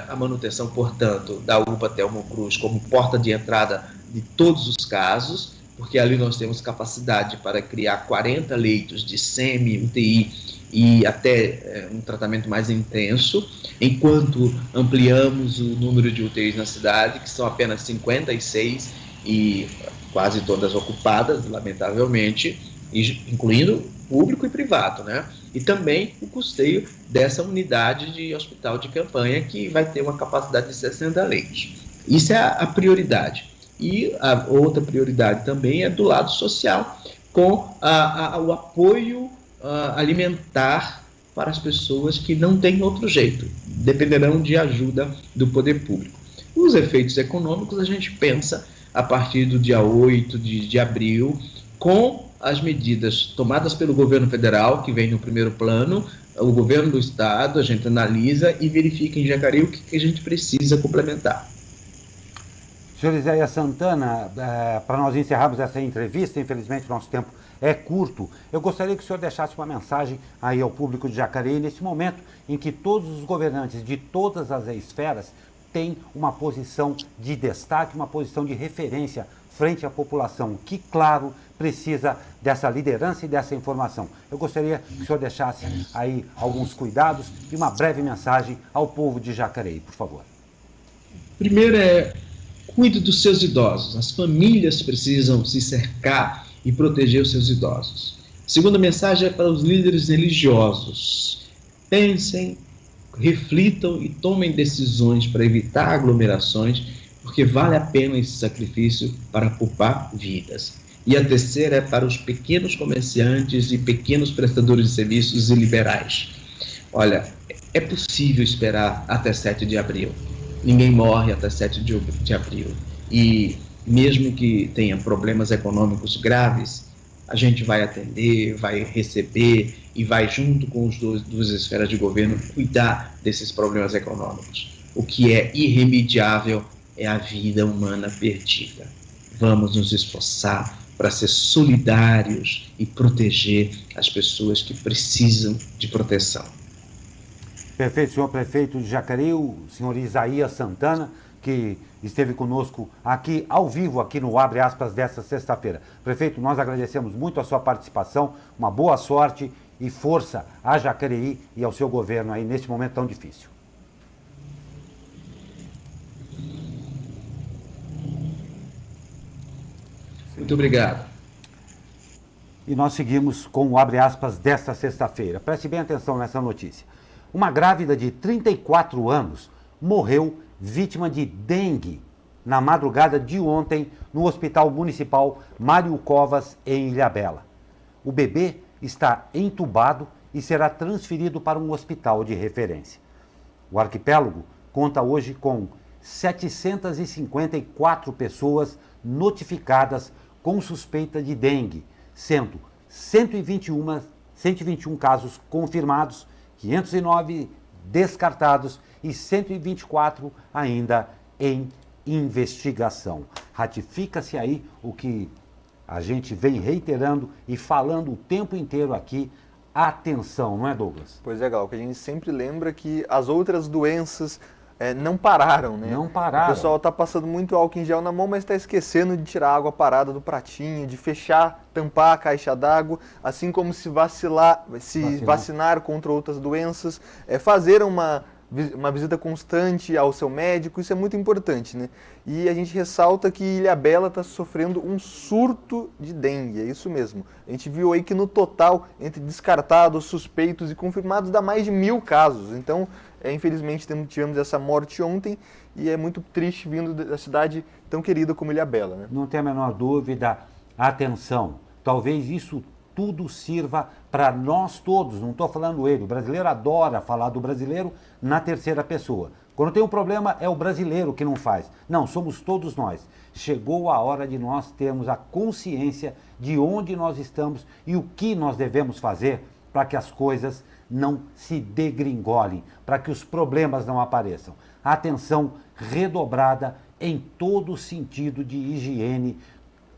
a manutenção, portanto, da UPA Telmo Cruz como porta de entrada de todos os casos, porque ali nós temos capacidade para criar 40 leitos de semi-UTI e até um tratamento mais intenso, enquanto ampliamos o número de UTIs na cidade, que são apenas 56 e quase todas ocupadas, lamentavelmente, incluindo público e privado, né? E também o custeio dessa unidade de hospital de campanha, que vai ter uma capacidade de 60 leitos. Isso é a prioridade. E a outra prioridade também é do lado social, com o apoio alimentar para as pessoas que não têm outro jeito, dependerão de ajuda do poder público. Os efeitos econômicos a gente pensa a partir do dia 8 de abril, com as medidas tomadas pelo governo federal, que vem no primeiro plano, o governo do estado, a gente analisa e verifica em Jacareí o que a gente precisa complementar. Senhor Isaías Santana, para nós encerrarmos essa entrevista, infelizmente nosso tempo é curto, eu gostaria que o senhor deixasse uma mensagem aí ao público de Jacareí, nesse momento em que todos os governantes de todas as esferas têm uma posição de destaque, uma posição de referência frente à população, que, claro, precisa dessa liderança e dessa informação. Eu gostaria que o senhor deixasse aí alguns cuidados e uma breve mensagem ao povo de Jacareí, por favor. Primeiro cuide dos seus idosos. As famílias precisam se cercar e proteger os seus idosos. Segunda mensagem é para os líderes religiosos. Pensem, reflitam e tomem decisões para evitar aglomerações, porque vale a pena esse sacrifício para poupar vidas. E a terceira é para os pequenos comerciantes e pequenos prestadores de serviços e liberais. Olha, é possível esperar até 7 de abril. Ninguém morre até 7 de abril. E mesmo que tenha problemas econômicos graves, a gente vai atender, vai receber e vai, junto com as duas esferas de governo, cuidar desses problemas econômicos. O que é irremediável é a vida humana perdida. Vamos nos esforçar para ser solidários e proteger as pessoas que precisam de proteção. Perfeito, senhor prefeito de Jacareí, o senhor Isaías Santana, que esteve conosco aqui, ao vivo, aqui no Abre Aspas desta sexta-feira. Prefeito, nós agradecemos muito a sua participação, uma boa sorte e força a Jacareí e ao seu governo aí neste momento tão difícil. Muito obrigado. E nós seguimos com o Abre Aspas desta sexta-feira. Preste bem atenção nessa notícia. Uma grávida de 34 anos morreu vítima de dengue na madrugada de ontem no Hospital Municipal Mário Covas, em Ilhabela. O bebê está entubado e será transferido para um hospital de referência. O arquipélago conta hoje com 754 pessoas notificadas com suspeita de dengue, sendo 121 casos confirmados, 509 descartados e 124 ainda em investigação. Ratifica-se aí o que a gente vem reiterando e falando o tempo inteiro aqui. Atenção, não é, Douglas? Pois é, Gal, que a gente sempre lembra que as outras doenças não pararam, né? Não pararam. O pessoal está passando muito álcool em gel na mão, mas está esquecendo de tirar a água parada do pratinho, de fechar, tampar a caixa d'água, assim como se vacinar contra outras doenças, fazer uma visita constante ao seu médico, isso é muito importante, né? E a gente ressalta que Ilhabela está sofrendo um surto de dengue, é isso mesmo. A gente viu aí que no total, entre descartados, suspeitos e confirmados, dá mais de 1000 casos. Então, infelizmente, tivemos essa morte ontem e é muito triste vindo da cidade tão querida como Ilhabela, né? Não tem a menor dúvida. Atenção, talvez isso tudo sirva para nós todos, não estou falando ele, o brasileiro adora falar do brasileiro na terceira pessoa. Quando tem um problema é o brasileiro que não faz. Não, somos todos nós. Chegou a hora de nós termos a consciência de onde nós estamos e o que nós devemos fazer para que as coisas não se degringolem, para que os problemas não apareçam. Atenção redobrada em todo o sentido de higiene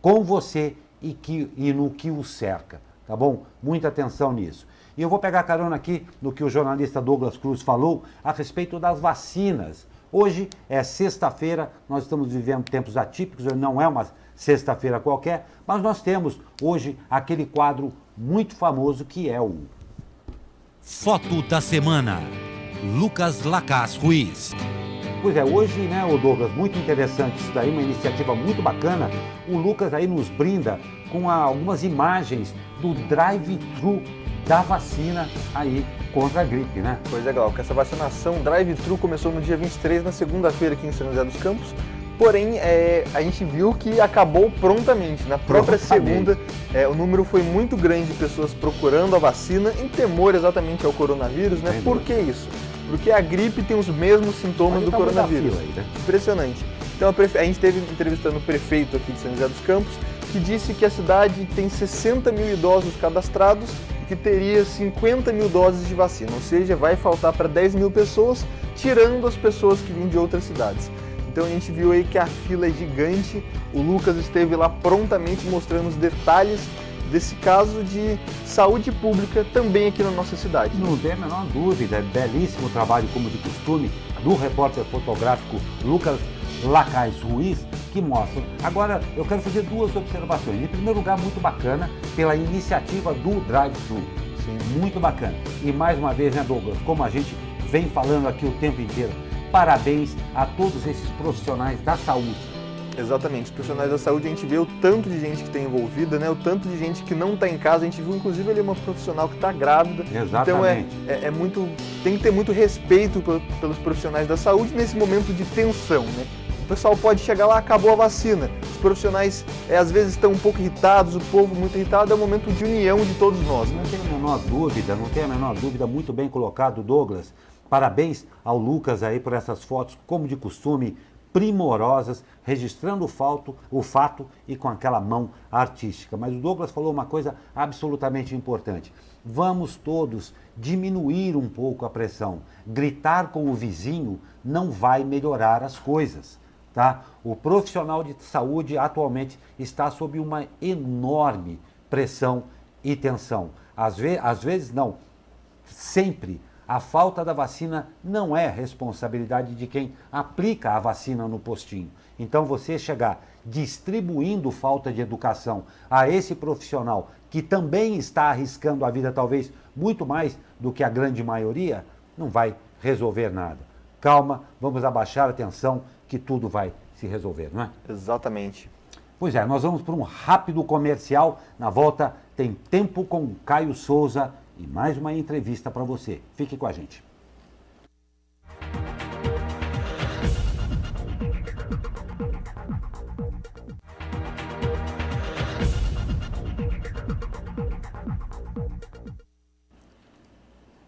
com você e no que o cerca. tá bom? Muita atenção nisso. E eu vou pegar carona aqui no que o jornalista Douglas Cruz falou a respeito das vacinas. Hoje é sexta-feira, nós estamos vivendo tempos atípicos, não é uma sexta-feira qualquer, mas nós temos hoje aquele quadro muito famoso que é o Foto da Semana. Lucas Lacaz Ruiz. Pois é, hoje, né, o Douglas, muito interessante isso daí, uma iniciativa muito bacana. O Lucas aí nos brinda com algumas imagens do drive-thru da vacina aí contra a gripe, né? Pois é, Glauco, essa vacinação drive-thru começou no dia 23, na segunda-feira aqui em São José dos Campos, porém a gente viu que acabou prontamente. Na própria segunda, o número foi muito grande de pessoas procurando a vacina em temor exatamente ao coronavírus, né? Por que isso? Porque a gripe tem os mesmos sintomas do coronavírus. Aí, né? Impressionante. Então a gente esteve entrevistando o prefeito aqui de São José dos Campos, que disse que a cidade tem 60 mil idosos cadastrados e que teria 50 mil doses de vacina, ou seja, vai faltar para 10 mil pessoas, tirando as pessoas que vêm de outras cidades. Então a gente viu aí que a fila é gigante, o Lucas esteve lá prontamente mostrando os detalhes desse caso de saúde pública também aqui na nossa cidade. Não tem a menor dúvida, belíssimo trabalho, como de costume, do repórter fotográfico Lucas Lacaz Ruiz, que mostra. Agora, eu quero fazer duas observações. Em primeiro lugar, muito bacana pela iniciativa do drive-thru. Muito bacana. E mais uma vez, né, Douglas, como a gente vem falando aqui o tempo inteiro, parabéns a todos esses profissionais da saúde. Exatamente, os profissionais da saúde, a gente vê o tanto de gente que está envolvida, né? O tanto de gente que não está em casa, a gente viu inclusive ali uma profissional que está grávida. Exatamente. Então tem que ter muito respeito pelos profissionais da saúde nesse momento de tensão, né? O pessoal pode chegar lá, acabou a vacina, os profissionais às vezes estão um pouco irritados, o povo muito irritado, é um momento de união de todos nós. Não tem a menor dúvida, não tem a menor dúvida, muito bem colocado, Douglas. Parabéns ao Lucas aí por essas fotos, como de costume, primorosas, registrando o fato e com aquela mão artística. Mas o Douglas falou uma coisa absolutamente importante. Vamos todos diminuir um pouco a pressão. Gritar com o vizinho não vai melhorar as coisas, tá? O profissional de saúde atualmente está sob uma enorme pressão e tensão. Às vezes não, sempre. A falta da vacina não é responsabilidade de quem aplica a vacina no postinho. Então você chegar distribuindo falta de educação a esse profissional que também está arriscando a vida talvez muito mais do que a grande maioria, não vai resolver nada. Calma, vamos abaixar a tensão que tudo vai se resolver, não é? Exatamente. Pois é, nós vamos para um rápido comercial. Na volta tem Tempo com Caio Souza e mais uma entrevista para você. Fique com a gente.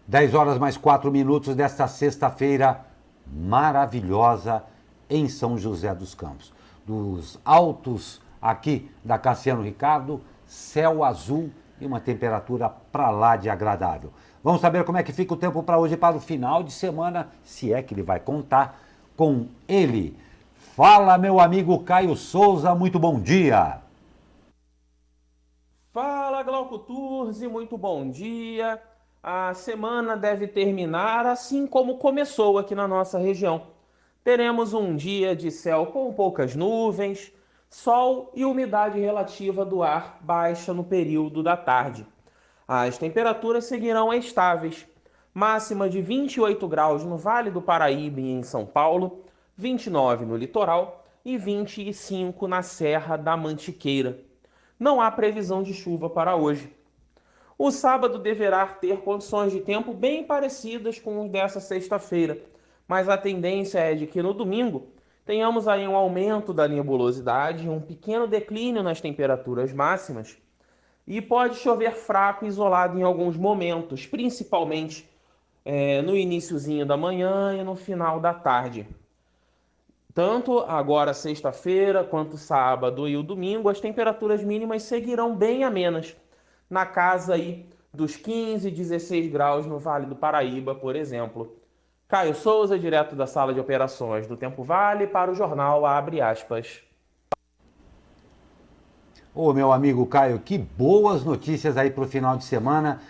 Dez horas mais 4 minutos desta sexta-feira maravilhosa em São José dos Campos. Dos altos aqui da Cassiano Ricardo, céu azul e uma temperatura para lá de agradável. Vamos saber como é que fica o tempo para hoje, para o final de semana, se é que ele vai contar com ele. Fala, meu amigo Caio Souza, muito bom dia. Fala, Glauco Turzi, muito bom dia. A semana deve terminar assim como começou aqui na nossa região. Teremos um dia de céu com poucas nuvens, sol e umidade relativa do ar baixa no período da tarde. As temperaturas seguirão estáveis, máxima de 28 graus no Vale do Paraíba e em São Paulo, 29 no litoral e 25 na Serra da Mantiqueira. Não há previsão de chuva para hoje. O sábado deverá ter condições de tempo bem parecidas com os dessa sexta-feira, mas a tendência é de que no domingo tenhamos aí um aumento da nebulosidade, um pequeno declínio nas temperaturas máximas e pode chover fraco e isolado em alguns momentos, principalmente no iniciozinho da manhã e no final da tarde. Tanto agora sexta-feira quanto sábado e o domingo, as temperaturas mínimas seguirão bem amenas, na casa aí dos 15, 16 graus no Vale do Paraíba, por exemplo. Caio Souza, direto da sala de operações do Tempo Vale, para o jornal Abre Aspas. Ô, meu amigo Caio, que boas notícias aí para o final de semana,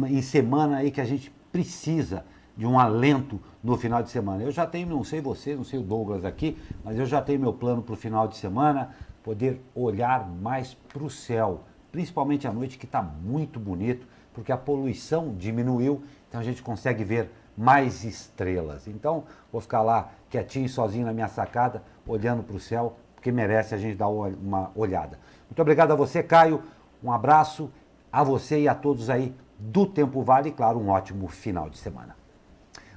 em semana aí que a gente precisa de um alento no final de semana. Eu já tenho, não sei você, não sei o Douglas aqui, mas eu já tenho meu plano para o final de semana, poder olhar mais para o céu, principalmente à noite, que está muito bonito, porque a poluição diminuiu, então a gente consegue ver mais estrelas. Então, vou ficar lá quietinho, sozinho na minha sacada, olhando para o céu, porque merece a gente dar uma olhada. Muito obrigado a você, Caio, um abraço a você e a todos aí do Tempo Vale, e claro, um ótimo final de semana.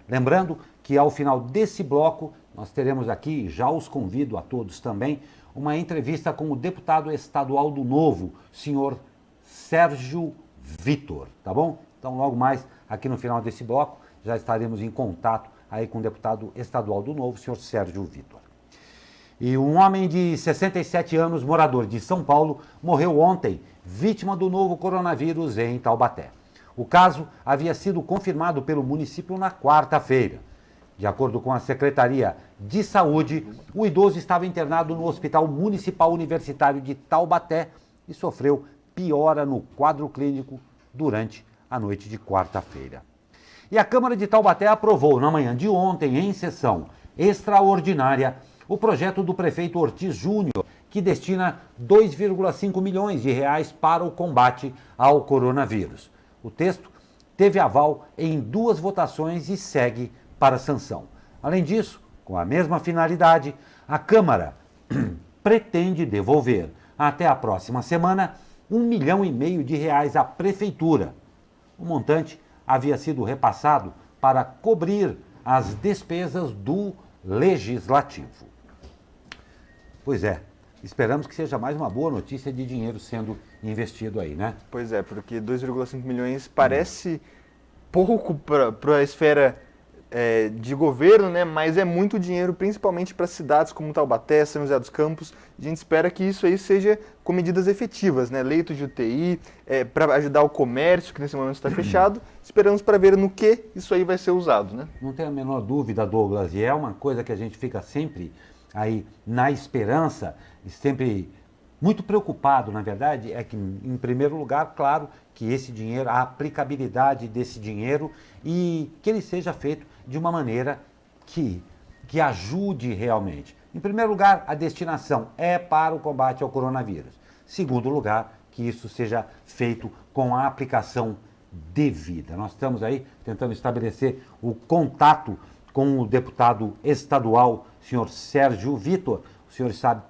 Lembrando que ao final desse bloco, nós teremos aqui, já os convido a todos também, uma entrevista com o deputado estadual do Novo, senhor Sérgio Vitor, tá bom? Então, logo mais, aqui no final desse bloco, já estaremos em contato aí com o deputado estadual do Novo, senhor Sérgio Vitor. E um homem de 67 anos, morador de São Paulo, morreu ontem, vítima do novo coronavírus em Taubaté. O caso havia sido confirmado pelo município na quarta-feira. De acordo com a Secretaria de Saúde, o idoso estava internado no Hospital Municipal Universitário de Taubaté e sofreu piora no quadro clínico durante a noite de quarta-feira. E a Câmara de Taubaté aprovou na manhã de ontem, em sessão extraordinária, o projeto do prefeito Ortiz Júnior, que destina 2,5 milhões de reais para o combate ao coronavírus. O texto teve aval em 2 votações e segue para sanção. Além disso, com a mesma finalidade, a Câmara pretende devolver até a próxima semana 1,5 milhão de reais à Prefeitura. O montante havia sido repassado para cobrir as despesas do Legislativo. Pois é, esperamos que seja mais uma boa notícia de dinheiro sendo investido aí, né? Pois é, porque 2,5 milhões parece pouco para a esfera de governo, né? Mas é muito dinheiro, principalmente para cidades como Taubaté, São José dos Campos. A gente espera que isso aí seja com medidas efetivas, né? Leitos de UTI, para ajudar o comércio, que nesse momento está fechado. Esperamos para ver no que isso aí vai ser usado, né? Não tem a menor dúvida, Douglas, e é uma coisa que a gente fica sempre aí na esperança, e sempre muito preocupado, na verdade, é que, em primeiro lugar, claro, que esse dinheiro, a aplicabilidade desse dinheiro e que ele seja feito de uma maneira que ajude realmente. Em primeiro lugar, a destinação é para o combate ao coronavírus. Segundo lugar, que isso seja feito com a aplicação devida. Nós estamos aí tentando estabelecer o contato com o deputado estadual, senhor Sérgio Vitor. Os senhores sabem,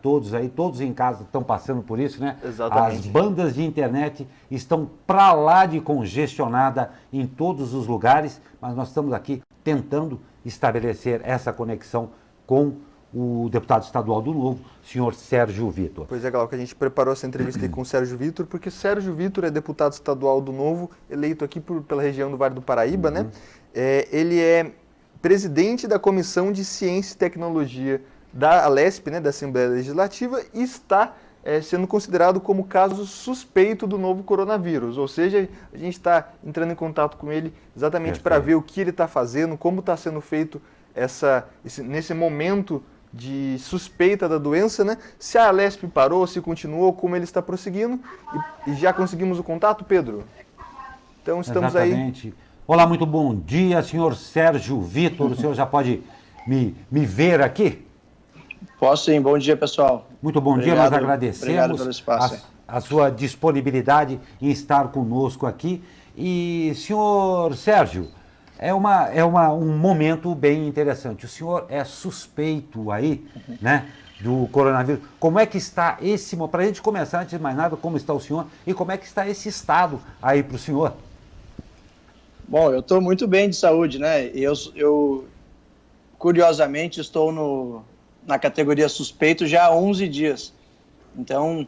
todos em casa estão passando por isso, né? Exatamente. As bandas de internet estão para lá de congestionada em todos os lugares, mas nós estamos aqui tentando estabelecer essa conexão com o deputado estadual do Novo, senhor Sérgio Vitor. Pois é, Glauco, a gente preparou essa entrevista aí com o Sérgio Vitor, porque Sérgio Vitor é deputado estadual do Novo, eleito aqui pela região do Vale do Paraíba, né? Ele é presidente da Comissão de Ciência e Tecnologia da Alesp, né, da Assembleia Legislativa, e está sendo considerado como caso suspeito do novo coronavírus. Ou seja, a gente está entrando em contato com ele exatamente para ver o que ele está fazendo, como está sendo feito nesse momento de suspeita da doença, né? Se a Alesp parou, se continuou, como ele está prosseguindo. E já conseguimos o contato, Pedro? Então estamos Exatamente. aí. Olá, muito bom dia, senhor Sérgio Vitor. O senhor já pode me ver aqui? Posso sim, bom dia, pessoal. Muito bom dia, nós agradecemos pelo espaço, a sua disponibilidade em estar conosco aqui. E, senhor Sérgio, um momento bem interessante. O senhor é suspeito aí, né, do coronavírus. Como é que está para a gente começar, antes de mais nada, como está o senhor e como é que está esse estado aí para o senhor? Bom, eu estou muito bem de saúde, né? Eu curiosamente, estou na categoria suspeito já há 11 dias. Então,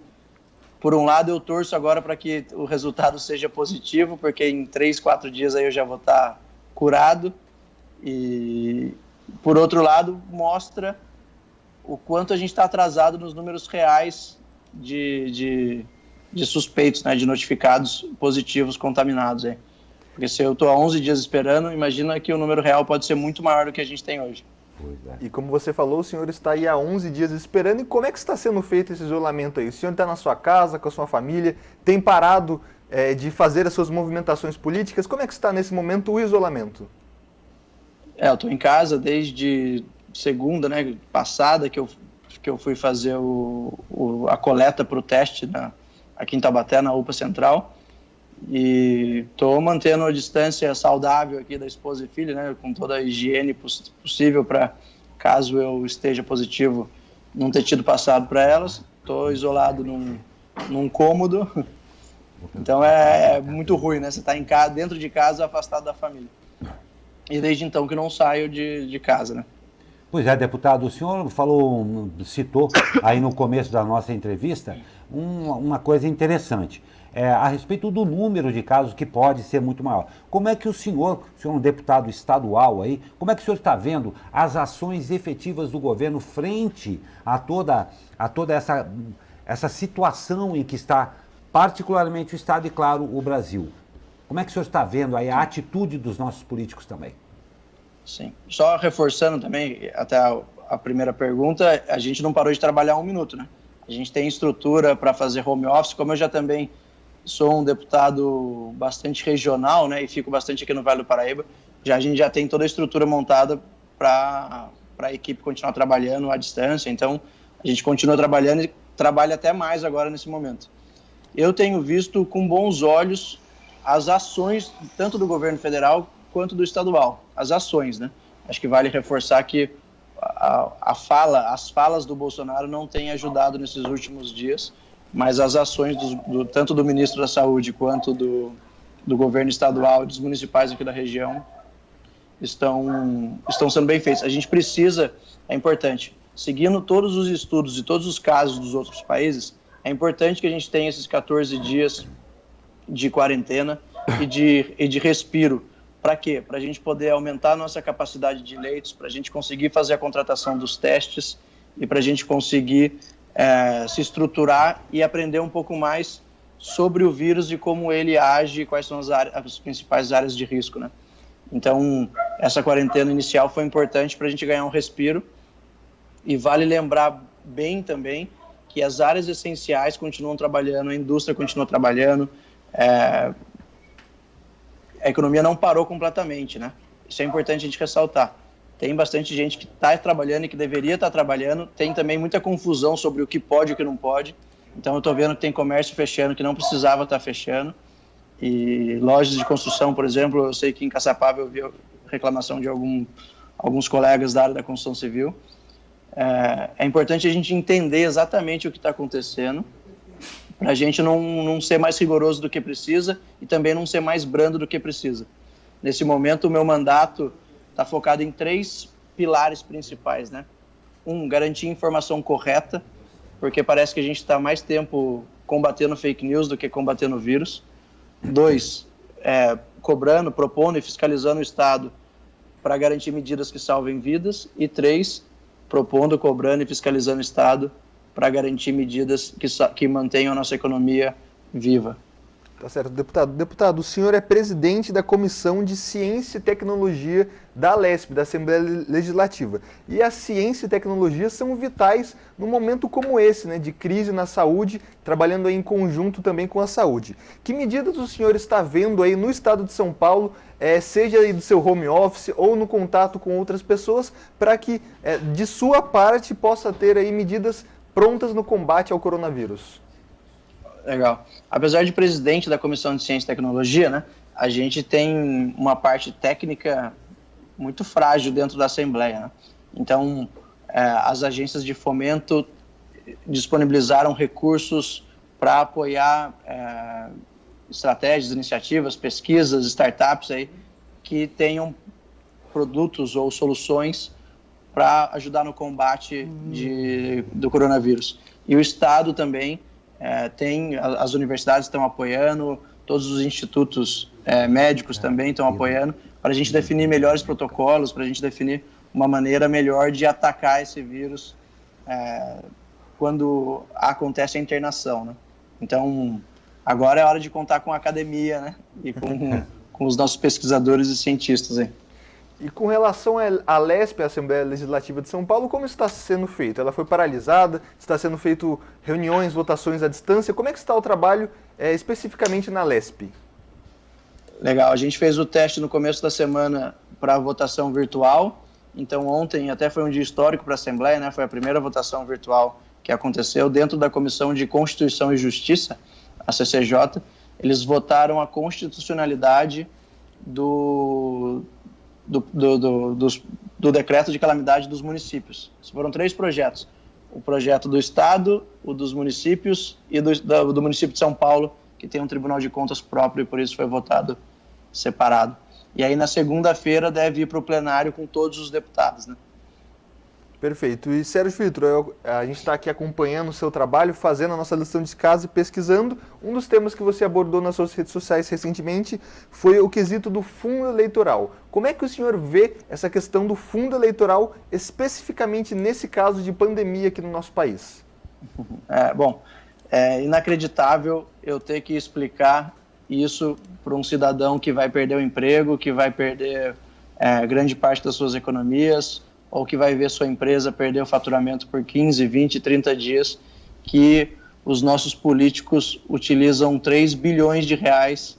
por um lado, eu torço agora para que o resultado seja positivo, porque em 3, 4 dias aí eu já vou estar curado. E, por outro lado, mostra o quanto a gente está atrasado nos números reais de suspeitos, né? De notificados positivos contaminados aí. Porque se eu estou há 11 dias esperando, imagina que o número real pode ser muito maior do que a gente tem hoje. E como você falou, o senhor está aí há 11 dias esperando. E como é que está sendo feito esse isolamento aí? O senhor está na sua casa, com a sua família, tem parado de fazer as suas movimentações políticas? Como é que está nesse momento o isolamento? Eu estou em casa desde segunda, né, passada, que eu fui fazer a coleta para o teste aqui em Taubaté, na UPA Central. E estou mantendo a distância saudável aqui da esposa e filha, né, com toda a higiene possível para, caso eu esteja positivo, não ter tido passado para elas. Estou isolado num cômodo, então é muito ruim, né? Você está dentro de casa, afastado da família. E desde então que não saio de casa, né? Pois é, deputado, o senhor citou aí no começo da nossa entrevista uma coisa interessante. A respeito do número de casos que pode ser muito maior. Como é que o senhor é um deputado estadual aí, como é que o senhor está vendo as ações efetivas do governo frente a toda essa situação em que está particularmente o Estado e, claro, o Brasil? Como é que o senhor está vendo aí a atitude dos nossos políticos também? Sim, só reforçando também, até a primeira pergunta, a gente não parou de trabalhar 1 minuto, né? A gente tem estrutura para fazer home office, como eu já também sou um deputado bastante regional, né, e fico bastante aqui no Vale do Paraíba, a gente já tem toda a estrutura montada para a equipe continuar trabalhando à distância, então a gente continua trabalhando e trabalha até mais agora nesse momento. Eu tenho visto com bons olhos as ações, tanto do governo federal quanto do estadual, as ações, né? Acho que vale reforçar que as falas do Bolsonaro não têm ajudado nesses últimos dias, mas as ações tanto do ministro da Saúde quanto do governo estadual e dos municipais aqui da região estão sendo bem feitas. A gente precisa, é importante, seguindo todos os estudos e todos os casos dos outros países, é importante que a gente tenha esses 14 dias de quarentena e de respiro. Para quê? Para a gente poder aumentar a nossa capacidade de leitos, para a gente conseguir fazer a contratação dos testes e para a gente conseguir se estruturar e aprender um pouco mais sobre o vírus e como ele age e quais são as principais áreas de risco, né? Então, essa quarentena inicial foi importante para a gente ganhar um respiro e vale lembrar bem também que as áreas essenciais continuam trabalhando, a indústria continua trabalhando, a economia não parou completamente, né? Isso é importante a gente ressaltar. Tem bastante gente que está trabalhando e que deveria estar trabalhando. Tem também muita confusão sobre o que pode e o que não pode. Então, eu estou vendo que tem comércio fechando que não precisava estar fechando. E lojas de construção, por exemplo, eu sei que em Caçapava eu vi reclamação de alguns colegas da área da construção civil. É importante a gente entender exatamente o que está acontecendo, para a gente não ser mais rigoroso do que precisa e também não ser mais brando do que precisa. Nesse momento, o meu mandato está focado em 3 pilares principais, né? 1, garantir informação correta, porque parece que a gente está mais tempo combatendo fake news do que combatendo o vírus. 2, cobrando, propondo e fiscalizando o Estado para garantir medidas que salvem vidas. E 3, propondo, cobrando e fiscalizando o Estado para garantir medidas que mantenham a nossa economia viva. Tá certo, deputado. Deputado, o senhor é presidente da Comissão de Ciência e Tecnologia da Alesp, da Assembleia Legislativa. E a ciência e tecnologia são vitais num momento como esse, né, de crise na saúde, trabalhando aí em conjunto também com a saúde. Que medidas o senhor está vendo aí no estado de São Paulo, seja aí do seu home office ou no contato com outras pessoas, para que, de sua parte, possa ter aí medidas prontas no combate ao coronavírus? Legal. Apesar de presidente da Comissão de Ciência e Tecnologia, né, a gente tem uma parte técnica muito frágil dentro da Assembleia, né? Então, as agências de fomento disponibilizaram recursos para apoiar estratégias, iniciativas, pesquisas, startups aí, que tenham produtos ou soluções para ajudar no combate do coronavírus. E o Estado também as universidades estão apoiando, todos os institutos médicos também estão apoiando, para a gente definir melhores protocolos, para a gente definir uma maneira melhor de atacar esse vírus quando acontece a internação, né? Então, agora é hora de contar com a academia, né? E com os nossos pesquisadores e cientistas aí. E com relação à LESP, a Assembleia Legislativa de São Paulo, como está sendo feito? Ela foi paralisada? Está sendo feito reuniões, votações à distância? Como é que está o trabalho especificamente na LESP? Legal, a gente fez o teste no começo da semana para votação virtual. Então ontem até foi um dia histórico para a Assembleia, né? Foi a primeira votação virtual que aconteceu dentro da Comissão de Constituição e Justiça, a CCJ. Eles votaram a constitucionalidade do decreto de calamidade dos municípios. Foram 3 projetos. O projeto do Estado, o dos municípios e do município de São Paulo, que tem um Tribunal de Contas próprio e por isso foi votado separado. E aí na segunda-feira deve ir para o plenário com todos os deputados, né? Perfeito. E Sérgio Vitor, a gente está aqui acompanhando o seu trabalho, fazendo a nossa lição de casa e pesquisando. Um dos temas que você abordou nas suas redes sociais recentemente foi o quesito do fundo eleitoral. Como é que o senhor vê essa questão do fundo eleitoral, especificamente nesse caso de pandemia aqui no nosso país? É inacreditável eu ter que explicar isso para um cidadão que vai perder o emprego, que vai perder grande parte das suas economias, ou que vai ver sua empresa perder o faturamento por 15, 20, 30 dias, que os nossos políticos utilizam 3 bilhões de reais,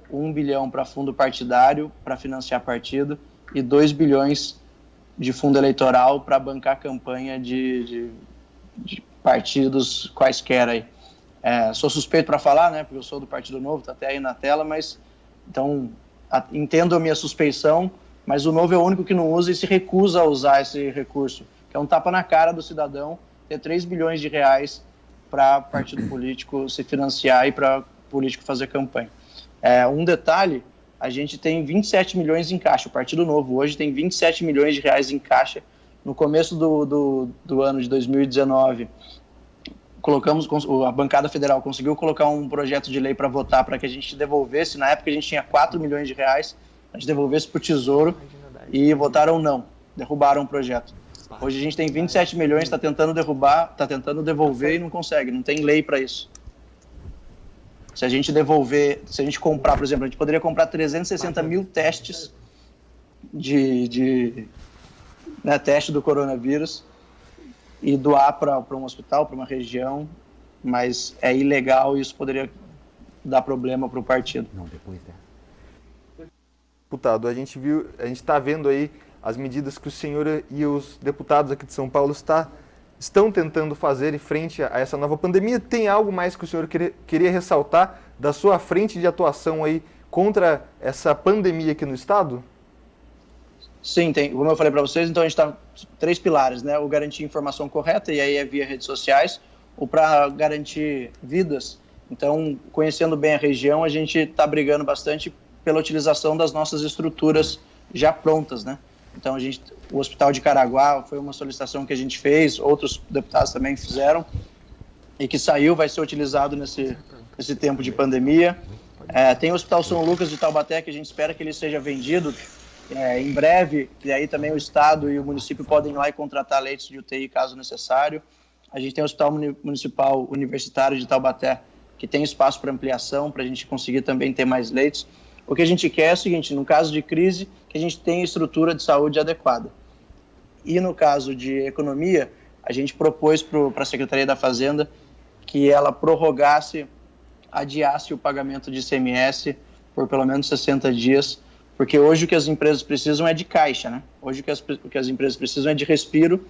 1 bilhão para fundo partidário, para financiar partido, e 2 bilhões de fundo eleitoral para bancar campanha de partidos quaisquer aí. Sou suspeito para falar, né, porque eu sou do Partido Novo, está até aí na tela, mas então entendo a minha suspeição, mas o Novo é o único que não usa e se recusa a usar esse recurso, que é um tapa na cara do cidadão, ter 3 bilhões de reais para partido político se financiar e para político fazer campanha. Um detalhe, a gente tem 27 milhões em caixa, o Partido Novo hoje tem 27 milhões de reais em caixa. No começo do ano de 2019, a bancada federal conseguiu colocar um projeto de lei para votar para que a gente devolvesse, na época a gente tinha 4 milhões de reais, a gente devolvesse para o Tesouro e votaram não, derrubaram o projeto. Hoje a gente tem 27 milhões, está tentando derrubar, está tentando devolver e não consegue, não tem lei para isso. Se a gente devolver, se a gente comprar, por exemplo, a gente poderia comprar 360 mil testes teste do coronavírus e doar para um hospital, para uma região, mas é ilegal e isso poderia dar problema para o partido. Não, depois Deputado, a gente está vendo aí as medidas que o senhor e os deputados aqui de São Paulo estão tentando fazer em frente a essa nova pandemia. Tem algo mais que o senhor queria ressaltar da sua frente de atuação aí contra essa pandemia aqui no estado? Sim, tem. Como eu falei para vocês, então a gente está 3 pilares, né? O garantir informação correta, e aí é via redes sociais, ou para garantir vidas. Então, conhecendo bem a região, a gente está brigando bastante pela utilização das nossas estruturas já prontas, né? Então, o Hospital de Caraguá foi uma solicitação que a gente fez, outros deputados também fizeram, e que vai ser utilizado nesse tempo de pandemia. Tem o Hospital São Lucas de Taubaté, que a gente espera que ele seja vendido em breve, e aí também o Estado e o município podem ir lá e contratar leitos de UTI caso necessário. A gente tem o Hospital Municipal Universitário de Taubaté, que tem espaço para ampliação, para a gente conseguir também ter mais leitos. O que a gente quer é o seguinte, no caso de crise, que a gente tenha estrutura de saúde adequada. E no caso de economia, a gente propôs para a Secretaria da Fazenda que ela adiasse o pagamento de ICMS por pelo menos 60 dias, porque hoje o que as empresas precisam é de caixa, né? Hoje o que as empresas precisam é de respiro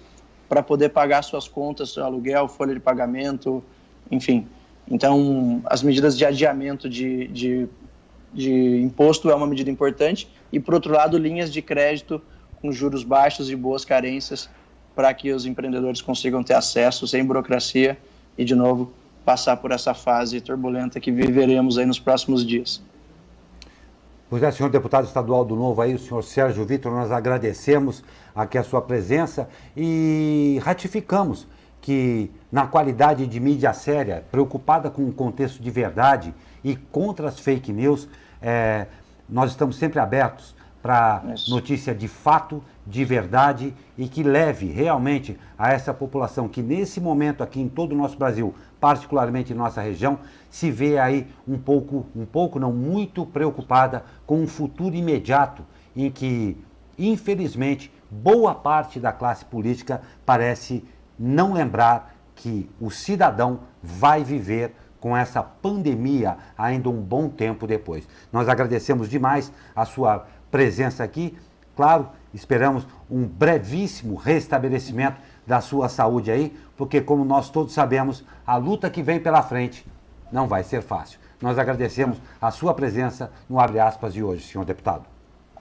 para poder pagar suas contas, seu aluguel, folha de pagamento, enfim. Então, as medidas de adiamento de imposto é uma medida importante e, por outro lado, linhas de crédito com juros baixos e boas carências para que os empreendedores consigam ter acesso sem burocracia e, de novo, passar por essa fase turbulenta que viveremos aí nos próximos dias. Pois é, senhor deputado estadual do Novo aí, o senhor Sérgio Vitor, nós agradecemos aqui a sua presença e ratificamos que na qualidade de mídia séria, preocupada com o contexto de verdade e contra as fake news, nós estamos sempre abertos para notícia de fato, de verdade e que leve realmente a essa população que nesse momento aqui em todo o nosso Brasil, particularmente em nossa região, se vê aí muito preocupada com um futuro imediato em que infelizmente, boa parte da classe política parece não lembrar que o cidadão vai viver com essa pandemia ainda um bom tempo depois. Nós agradecemos demais a sua presença aqui. Claro, esperamos um brevíssimo restabelecimento da sua saúde aí, porque como nós todos sabemos, a luta que vem pela frente não vai ser fácil. Nós agradecemos a sua presença no Abre Aspas de hoje, senhor deputado.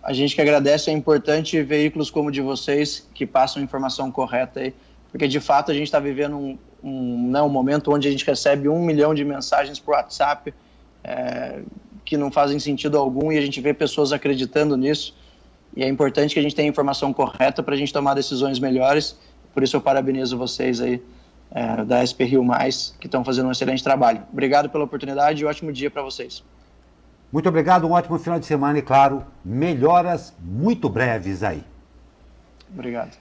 A gente que agradece, é importante veículos como o de vocês que passam informação correta aí, porque de fato a gente está vivendo um momento onde a gente recebe 1 milhão de mensagens por WhatsApp que não fazem sentido algum e a gente vê pessoas acreditando nisso. E é importante que a gente tenha a informação correta para a gente tomar decisões melhores. Por isso eu parabenizo vocês aí da SP Rio+, que estão fazendo um excelente trabalho. Obrigado pela oportunidade e ótimo dia para vocês. Muito obrigado, um ótimo final de semana e, claro, melhoras muito breves aí. Obrigado.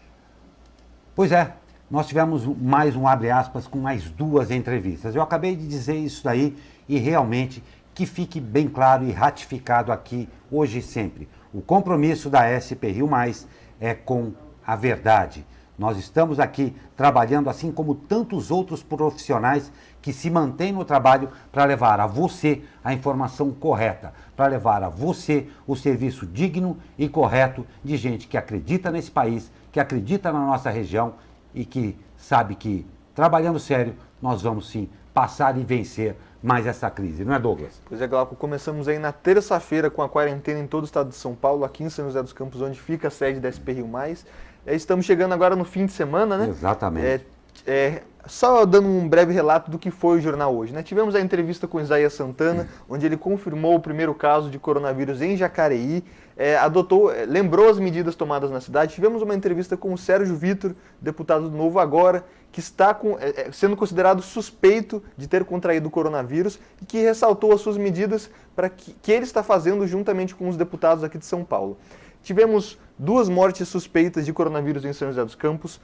Pois é, nós tivemos mais um Abre Aspas com mais 2 entrevistas. Eu acabei de dizer isso daí e realmente que fique bem claro e ratificado aqui hoje e sempre. O compromisso da SP Rio+ é com a verdade. Nós estamos aqui trabalhando assim como tantos outros profissionais que se mantêm no trabalho para levar a você a informação correta, para levar a você o serviço digno e correto de gente que acredita nesse país, que acredita na nossa região e que sabe que, trabalhando sério, nós vamos sim passar e vencer mais essa crise, não é, Douglas? Pois é, Glauco, começamos aí na terça-feira com a quarentena em todo o estado de São Paulo, aqui em São José dos Campos, onde fica a sede da SP Rio+. Estamos chegando agora no fim de semana, né? Exatamente. Só dando um breve relato do que foi o jornal hoje, né? Tivemos a entrevista com Isaías Santana, onde ele confirmou o primeiro caso de coronavírus em Jacareí, lembrou as medidas tomadas na cidade. Tivemos uma entrevista com o Sérgio Vitor, deputado do Novo Agora, que está sendo considerado suspeito de ter contraído o coronavírus e que ressaltou as suas medidas que ele está fazendo juntamente com os deputados aqui de São Paulo. Tivemos 2 mortes suspeitas de coronavírus em São José dos Campos,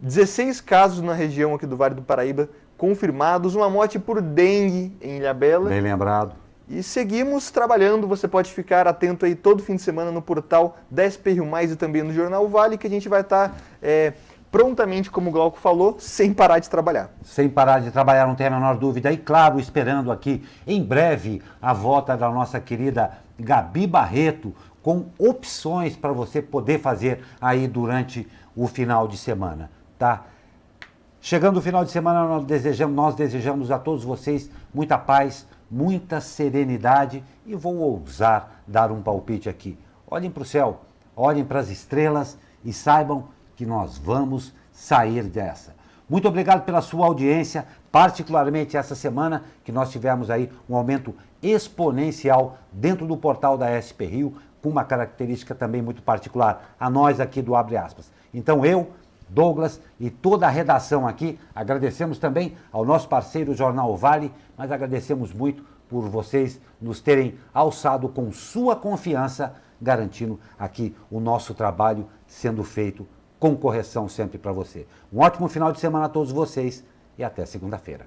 16 casos na região aqui do Vale do Paraíba confirmados, uma morte por dengue em Ilhabela. Bem lembrado. E seguimos trabalhando, você pode ficar atento aí todo fim de semana no portal da SP Rio+, e também no Jornal Vale, que a gente vai estar prontamente, como o Glauco falou, sem parar de trabalhar. Sem parar de trabalhar, não tem a menor dúvida. E claro, esperando aqui, em breve, a volta da nossa querida Gabi Barreto, com opções para você poder fazer aí durante o final de semana, tá? Chegando o final de semana, nós desejamos a todos vocês muita paz, muita serenidade e vou ousar dar um palpite aqui. Olhem para o céu, olhem para as estrelas e saibam que nós vamos sair dessa. Muito obrigado pela sua audiência, particularmente essa semana que nós tivemos aí um aumento exponencial dentro do portal da SP Rio, com uma característica também muito particular a nós aqui do Abre Aspas. Então eu, Douglas e toda a redação aqui, agradecemos também ao nosso parceiro Jornal Vale, mas agradecemos muito por vocês nos terem alçado com sua confiança, garantindo aqui o nosso trabalho sendo feito com correção sempre para você. Um ótimo final de semana a todos vocês e até segunda-feira.